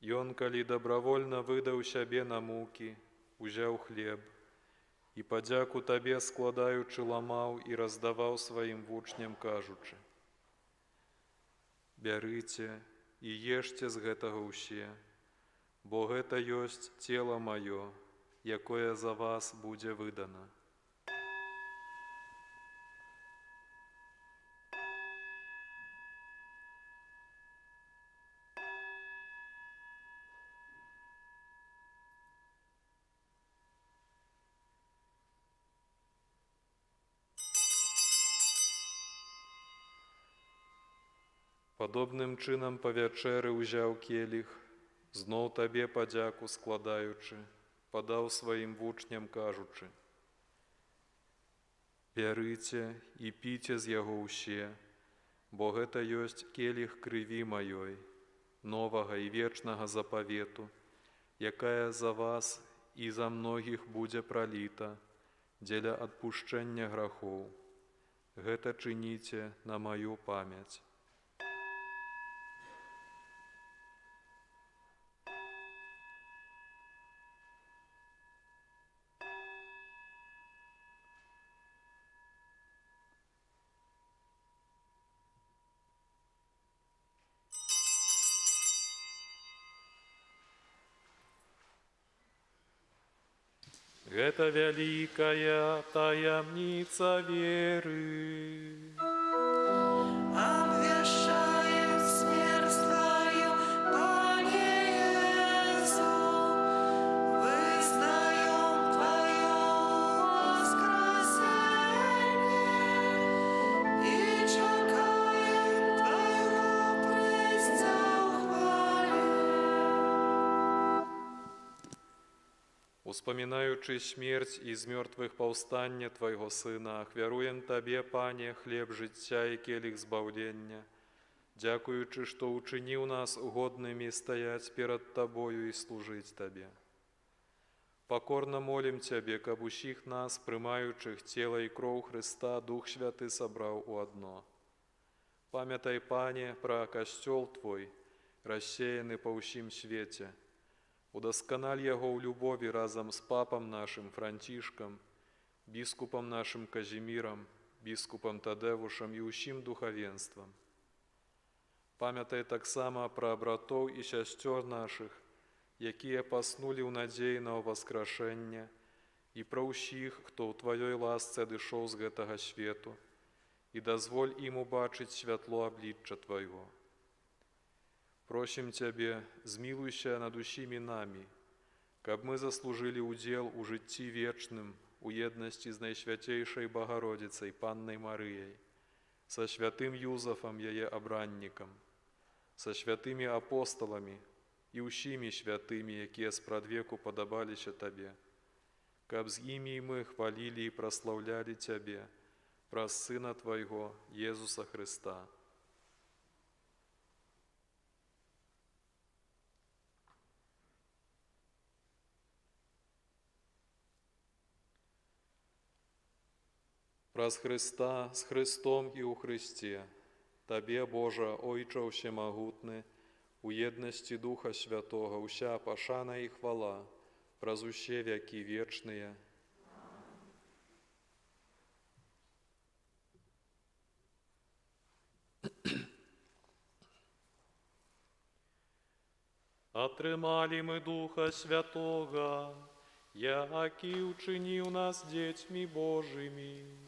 Ён, калі добровольна выдаў сябе на мукі, узяў хлеб і падзяку Табе складаючы ламаў і раздаваў сваім вучням, кажучы: «Бярыце і ешце з гэтага ўсе, бо гэта ёсць цела маё, якое за вас будзе выдана». Подобним чином по вечері узяв келіх, знов Табе подяку складаючи, подав своїм вучням, кажучи: «Бярыце і піце з яго ўсе, бо гэта ёсць келіх крыві маёй, новага і вечнага запавету, якая за вас і за многіх будзе праліта дзеля адпушчэння грахоў. Гэта чыніце на маю памяць». Гэта вялікая таямніца веры. Обвещаем смерть Твою, Пане Иису, вызнаем Твое воскресение и чекаем Твоего прийстя в хвале. Успамінаючы смерць і з мёртвых паўстання Твайго Сына, ахвяруем Табе, Пане, хлеб жыцця і келіх збаўлення, дзякуючы, што ўчыніў нас годнымі стаяць перад Табою і служыць Табе. Пакорна молім Цябе, каб усіх нас, прымаючых цела і кроў Хрыста, Дух Святы сабраў у адно. Памятай, Пане, пра касцёл Твой, рассеяны па ўсім свеце. Удасканаль яго ў любові разам з папам нашым Францішкам, біскупам нашым Казімірам, біскупам Тадэвушам і ўсім духавенствам. Памятай таксама пра братоў і сясцёр нашых, якія паснулі ў надзеі на ўваскрашэнне, і пра ўсіх, хто ў Тваёй ласцы адышоў з гэтага свету, і дазволь ім убачыць святло аблічча Твайго. Просім Цябе, змілуйся над усімі намі, каб мы заслужылі ўдзел у жыцці вечным, у еднасці з Найсвяцейшай Багародзіцай, Паннай Марыяй, са святым Юзафам, яе абраннікам, са святымі апосталамі і ўсімі святымі, якія спрадвеку падабаліся Табе, каб з імі мы хвалілі і праслаўлялі Цябе праз Сына Твайго, Езуса Хрыста. Праз Христа, з Христом і ў Христе, Табе, Божа, Ойча ўсемагутны, у еднасці Духа Святога, уся пашана і хвала, праз усе вякі вечныя. Атрымалі мы Духа Святога, які учыніў нас дзецьмі Божымі.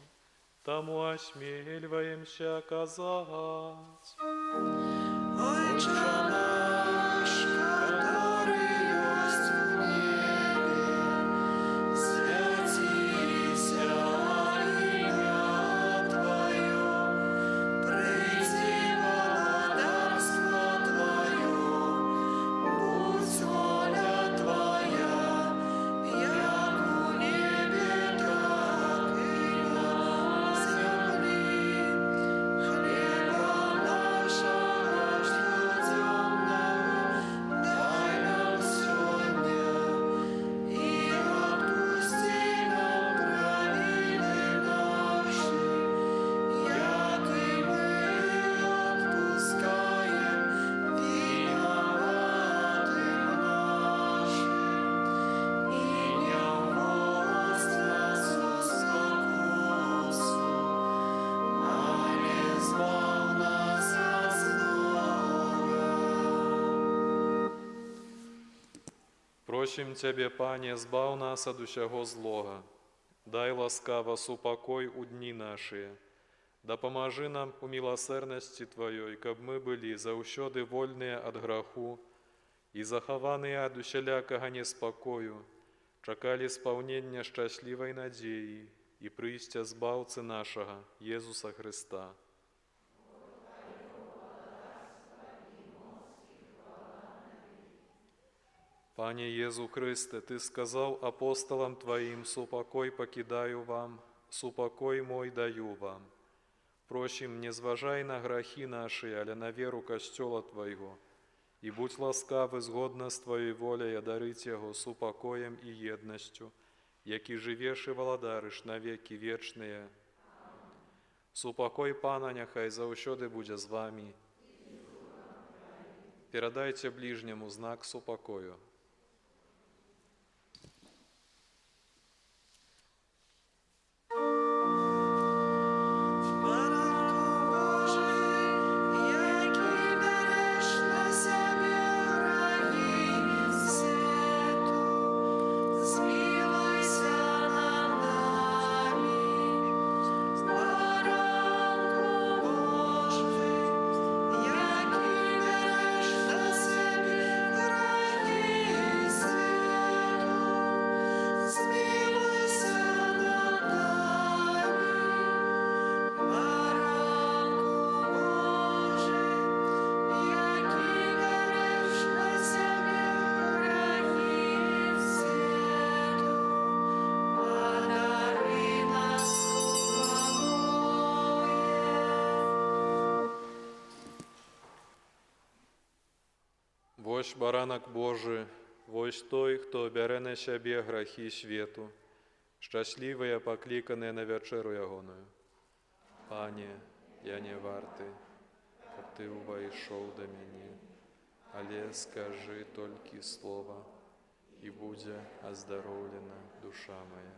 Тому осмеливаемся казать: Отче наш, который есть в небе, святися имя Твое, приди благодарство Твое, будь воля Твоя, як у небе, так и на земле. Хлеба нашего ежедневного дай нам сегодня, и отпусти нам провины наши, як и мы отпускаем виноватым нашим, и не вводь нас в спокусу, а избав нас от злого. Просім Цябе, Пане, збаў нас ад усяго злога. Дай ласкава супакой у дні нашыя. Дапамажы нам у міласэрнасці Тваёй, каб мы былі заўсёды вольныя ад граху і захаваныя ад усялякага неспакою, чакалі спаўнення шчаслівай надзеі і прыйсця збаўцы нашага, Езуса Хрыста. Пане Єзу Христе, Ти сказав апостолам Твоїм, «Супокой покидаю вам, супокой мой даю вам». Просим, не зважай на грехи наши, але на веру Костела Твоего, и будь ласкав згодно з Твоєю волею дарить Його супокоєм і єдністю, які живеш і володариш на веки вічні. Супокой Пана нехай заущоди буде з вами. Передайте ближнему знак супокою. Baranku Boży, jaki beresz na siebie grzechy światu, zmiłuj się nad nami. Baranku Boży, jaki beresz na siebie grzechy światu, zmiłuj się nad nami. Baranku Boży, jaki beresz na siebie grzechy światu, одари нас упокоjem. Вось баранок Божий, вось той, хто бере на себе грехи світу, щасливі покликані на вечеру ягоную. Пане, я не вартий, каб Ти увійшов до мене, але скажи тільки слово, і буде оздоровлена душа моя.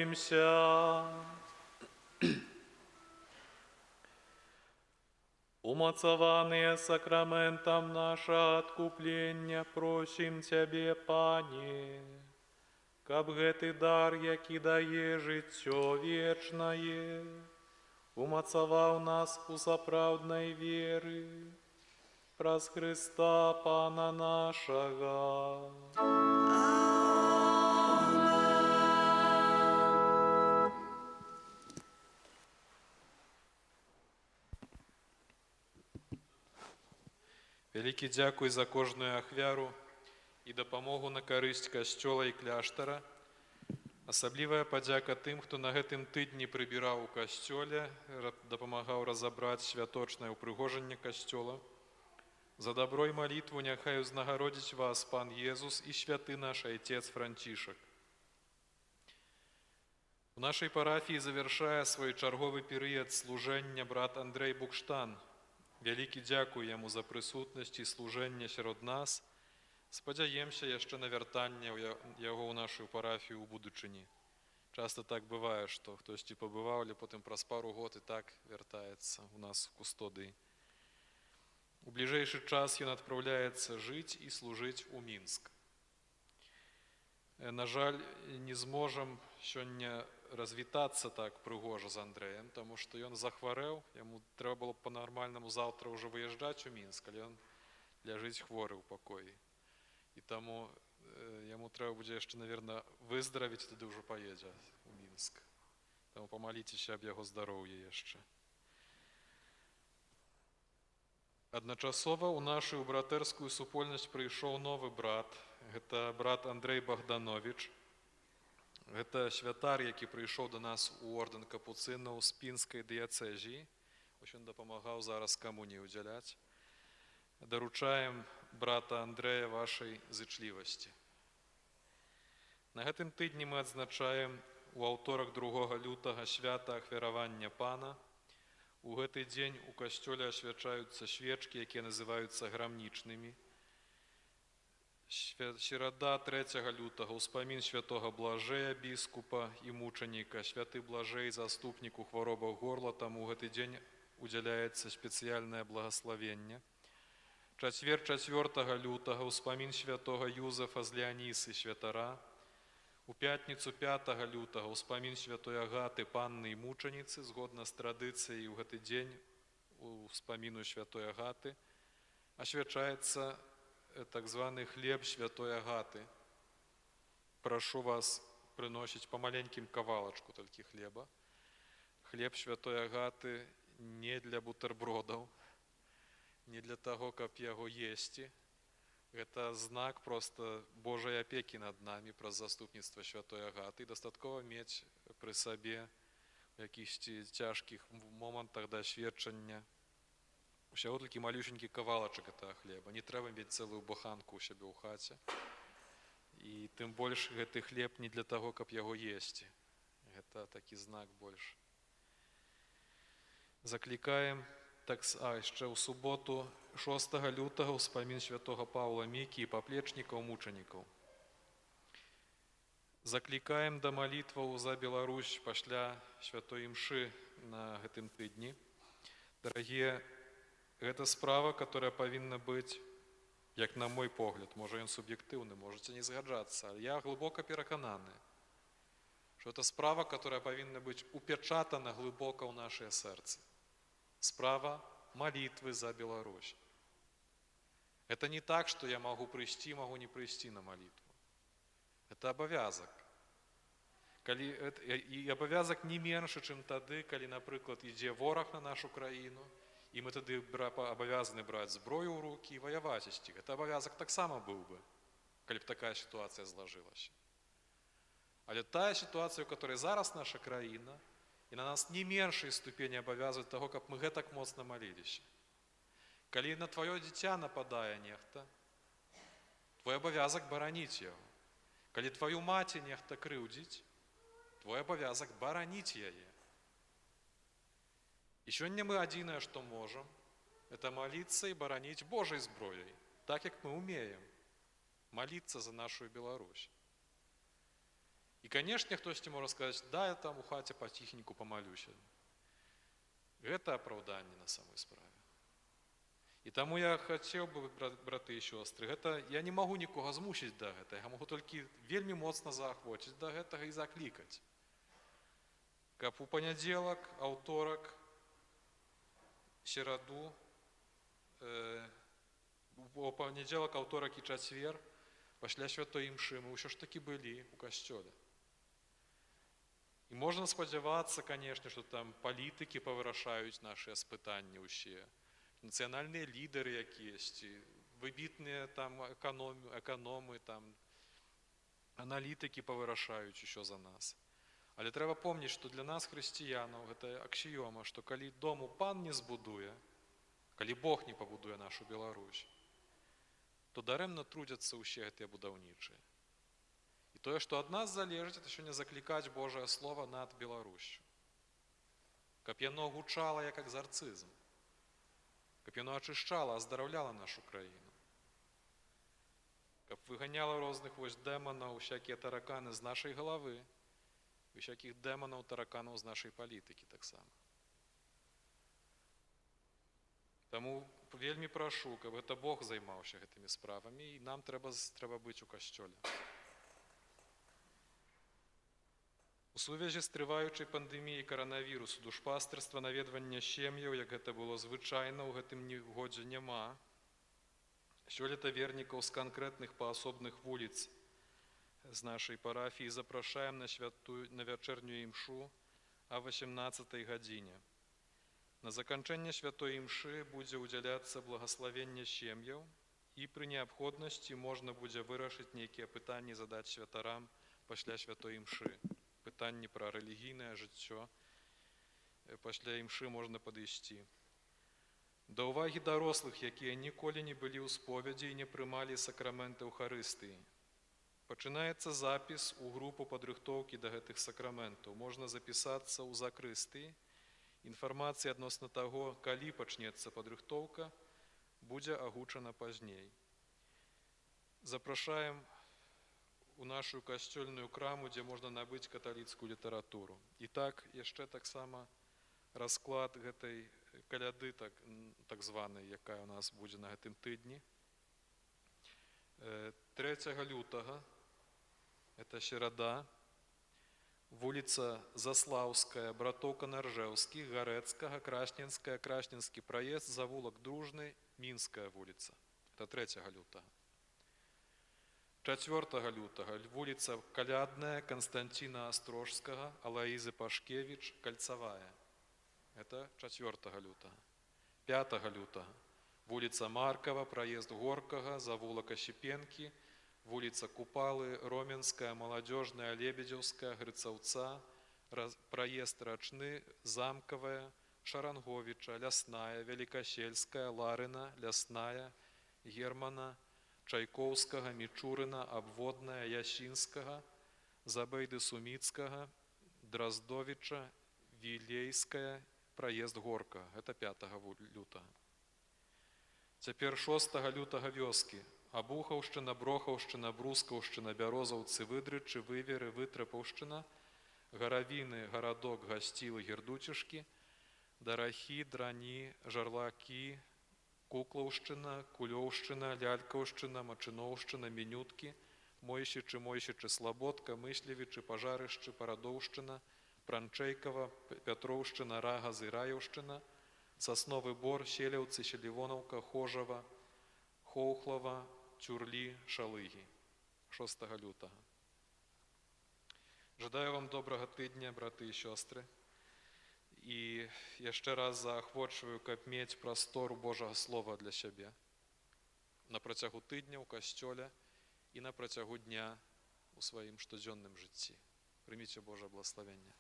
Помолимся. Умацованные сакраментом наше откуплення, просим Тебе, Пане, каб гэты дар, які дае жыццё вечнае, умацаваў нас у сапраўднай веры, праз Христа Пана нашага. Вялікі дзякуй за кожную ахвяру і дапамогу на карысць касцёла і кляштара. Асаблівая падзяка тым, хто на гэтым тыдні прыбіраў у касцёле, дапамагаў разабраць святочнае ўпрыгожанне касцёла. За дабро і малітву няхай узнагародзіць вас Пан Езус і святы наш Айцец Францішак. У нашай парафіі завяршае свой чарговы перыяд служэння брат Андрэй Букштан. Вялікі дзякуй яму за прысутнасць і служэнне сярод нас. Спадзяемся яшчэ на вяртанне яго ў нашу парафію ў будучыні. Часта так бывае, што хтосьці пабываў, але потым праз пару год і так вяртаецца у нас у кустодыі. У бліжэйшы час ён адпраўляецца жыць і служыць у Мінск. На жаль, не зможам сёння развітацца так прыгожа з Андрэем, таму што ён захварэў, яму трэба было па-нармальнаму заўтра ўжо выязджаць у Мінск, але ён ляжыць хворы ў пакоі. І таму яму трэба будзе яшчэ, наверное, выздаравіць, тады ўжо паедзе ў Мінск. Таму памаліцеся аб яго здароўі яшчэ. Адначасова ў нашу братэрскую супольнасць прыйшоў новы брат. Гэта брат Андрэй Богданович. Гэта святар, які прыйшоў да нас у ордэн капуцынаў з пінскай дыяцэзіі. Ён дапамагаў зараз камунію ўдзяляць. Даручаем брата Андрэя вашай зычлівасці. На гэтым тыдні мы адзначаем у аўторак 2 лютага свята ахвяравання Пана. У гэты дзень у касцёле асвячаюцца свечкі, якія называюцца грамнічнымі. Серада 3 лютага ўспамін святога Блажэя, біскупа і мучаніка. Святы Блажэй, заступнік у хваробах горла, таму ў гэты дзень удзяляецца спецыяльнае благаславенне. Чацвер 4 лютага ўспамін святога Юзефа з Леанісы, святара. У пятніцу 5 лютага ўспамін святой Агаты, панны і мучаніцы. Згодна з традыцыяй у гэты дзень у ўспаміну святой Агаты асвячаецца так званы хлеб святой Агаты. Прашу вас прыносіць па маленькім кавалачку толькі хлеба. Хлеб святой Агаты не для бутэрбродаў, не для таго, каб яго есці. Гэта знак проста Божай апекі над намі праз заступніцтва святой Агаты. Дастаткова мець пры сабе у якіхсьці цяжкіх момантах дасведчання усяго толькі малюсенькі кавалачак гэтага хлеба. Не трэба мець цэлую буханку ў сябе ў хаце. І тым больш гэты хлеб не для таго, каб яго есці. Гэта такі знак больш. Заклікаем яшчэ ў суботу 6 лютага ўспамін святога Паўла Мікі і паплечнікаў мучанікаў. Заклікаем да малітваў за Беларусь пасля святой імшы на гэтым тыдні. Дарагія, гэта справа, которая павінна быць, як на мой погляд, можа ён суб'ектыўны, можаце не згаджацца, але я глыбока перакананы, што гэта справа, которая павінна быць упячатана глыбока ў нашае сэрцы. Справа молитвы за Беларусь. Это не так, что я могу прийти, могу не прийти на молитву. Это обовязок. И обовязок не меньше, чем тады, коли, например, ідзе ворог на нашу краіну, и мы тады обовязаны брать зброю ў руки и воевать из них. Это обовязок так само был бы, коли б такая ситуация сложилась. Але тая ситуация, у которой зараз наша краіна, и на нас не меншай ступені абавязваць таго, каб мы гэтак моцна маліліся. Калі на твоё дзіця нападае нехта, твой абавязак бараніць яго. Калі твою маці нехта крыўдзіць, твой абавязак бараніць яе. І сёння мы адзінае, што можам, это маліцца і бараніць Божай зброяй, так як мы умеем, маліцца за нашу Беларусь. І, звісно, хтось може сказати, да, я там у хаті потихеньку помолюся. Гэта апраўданне на самой справе. І таму я хацеў бы, браты і сёстры, гэта я не магу нікога змусіць да гэтага, я магу толькі вельмі моцна заахвоціць да гэтага і заклікаць. Каб у панядзелак, аўторак, сераду, у панядзелак, аўторак і чацвер, пасля святой імшы мы ўсё ж такі былі ў касцёле. І можна спадзявацца, канешне, што там палітыкі павырашаюць нашыя спытанні ўсе, нацыянальныя лідары якіясьці, выбітныя там эканомы, там аналітыкі павырашаюць усё за нас. Але трэба помніць, што для нас, хрысціянаў, гэта аксіёма, што калі дому пан не збудуе, калі Бог не пабудуе нашу Беларусь, то дарэмна трудзяцца ўсе гэтыя будаўнічыя. І тое, што ад нас залежыць, это сёння заклікаць Божае Слова над Беларусю. Каб яно гучала як экзарцызм, каб яно ачышчала, аздараўляла нашу краіну, каб выганяла розных вось дэманаў, усякія тараканы з нашай галавы, усякіх дэманаў, тараканаў з нашай палітыкі таксама. Таму вельмі прашу, каб гэта Бог займаўся гэтымі справамі, і нам трэба быць у касцёле. У сувязі з трываючай пандэміяй каранавірусу душпастырства, наведвання сем'яў, як гэта было звычайна, ў гэтым годзе няма. Сёлета вернікаў з канкрэтных паасобных вуліц з нашай парафіі запрашаем на вячэрнюю імшу о 18 гадзіне. На заканчэнне святой імшы будзе ўдзяляцца благаславенне сем'яў і пры неабходнасці можна будзе вырашыць нейкія пытанні, задаць святарам пасля святой імшы. Пытанні пра рэлігійнае жыццё, пасля імшы можна падысці. Да ўвагі дарослых, якія ніколі не былі ў споведзі і не прымалі сакрамэнты Эўхарыстыі. Пачынаецца запіс у групу падрыхтоўкі да гэтых сакраментаў. Можна запісацца ў закрыстыі. Інфармацыя адносна таго, калі пачнецца падрыхтоўка, будзе агучана пазней. Запрашаем у нашу касцёльную краму, дзе можна набыць каталіцкую літаратуру. І так, яшчэ таксама расклад гэтай каляды, так званай, якая у нас будзе на гэтым тыдні. 3 лютага, это серада, вуліца Заслаўская, братоў Канаржэўскіх, Гарэцкага, Красненская, Красненскі праезд, завулак Дружны, Мінская вуліца. Это 3 лютага. 4 лютага, вуліца Калядная, Константина Астрожскага, Алаізы Пашкевіч, Кальцавая. Это 4 лютага. 5 лютага, вуліца Маркова, праезд Горкага, завулак Осіпенкі, вуліца Купалы, Роменская, Маладзёжная, Лебедзеўская, Грыцаўца, праезд Рачны, Замкавая, Шаранговіча, Лясная, Великасельская, Ларына, Лясная, Германа, Чайкоўскага, Мічурына, Абводная, Ясінскага, Забейды Суміцкага, Драздовіча, Вілейская, праезд Горка. Это 5 лютага. Цяпер 6 лютага вёскі. Абухаўшчына, Брохаўшчына, Брускаўшчына, Бярозаўцы, Выдрычы, Выверы, Вытрапаўшчына, Гаравіны, Гарадок, Гасцілы, Гердуцішкі, Дарахі, Драні, Жарлакі, Куклаўшчына, Кулёўшчына, Лялькаўшчына, Мачыноўшчына, Мінюткі, Мойсічы, Слабодка, Мыслевічы, Пажарышчы, Парадоўшчына, Пранчэйкава, Пятроўшчына, Рагазы, Раеўшчына, Сасновы Бор, Селеўцы, Селівонаўка, Хожава, Хоўхлава, Тюрлі, Шалыгі. 6 лютага. Жадаю вам добрага тыдня, браты і сёстры. І яшчэ раз заахвочваю, каб мець прастору Божага Слова для сябе. На працягу тыдня ў касцёле і на працягу дня у сваім штодзённым жыцці. Прыміце Божае благаславенне.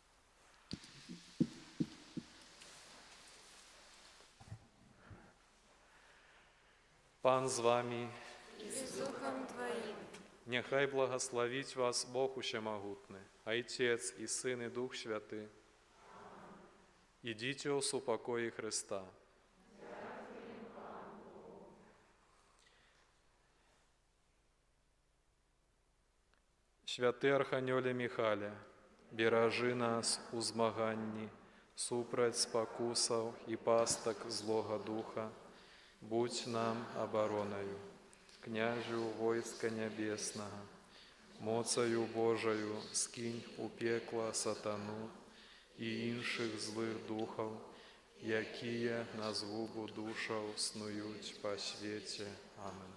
Пан з вами, и с Духом Твоим. няхай благословить вас Бог Усемогутный, Отец и Сын и Дух Святый. Идите у супокои Христа. Святий Арханьоле Михале, бережи нас у змаганні, супроть спокусов і пасток злого духа, будь нам обороною. Княжу войска небесного, моцею Божою скинь у пекла сатану і інших злих духов, які на згубу душаў снують по світі. Амин.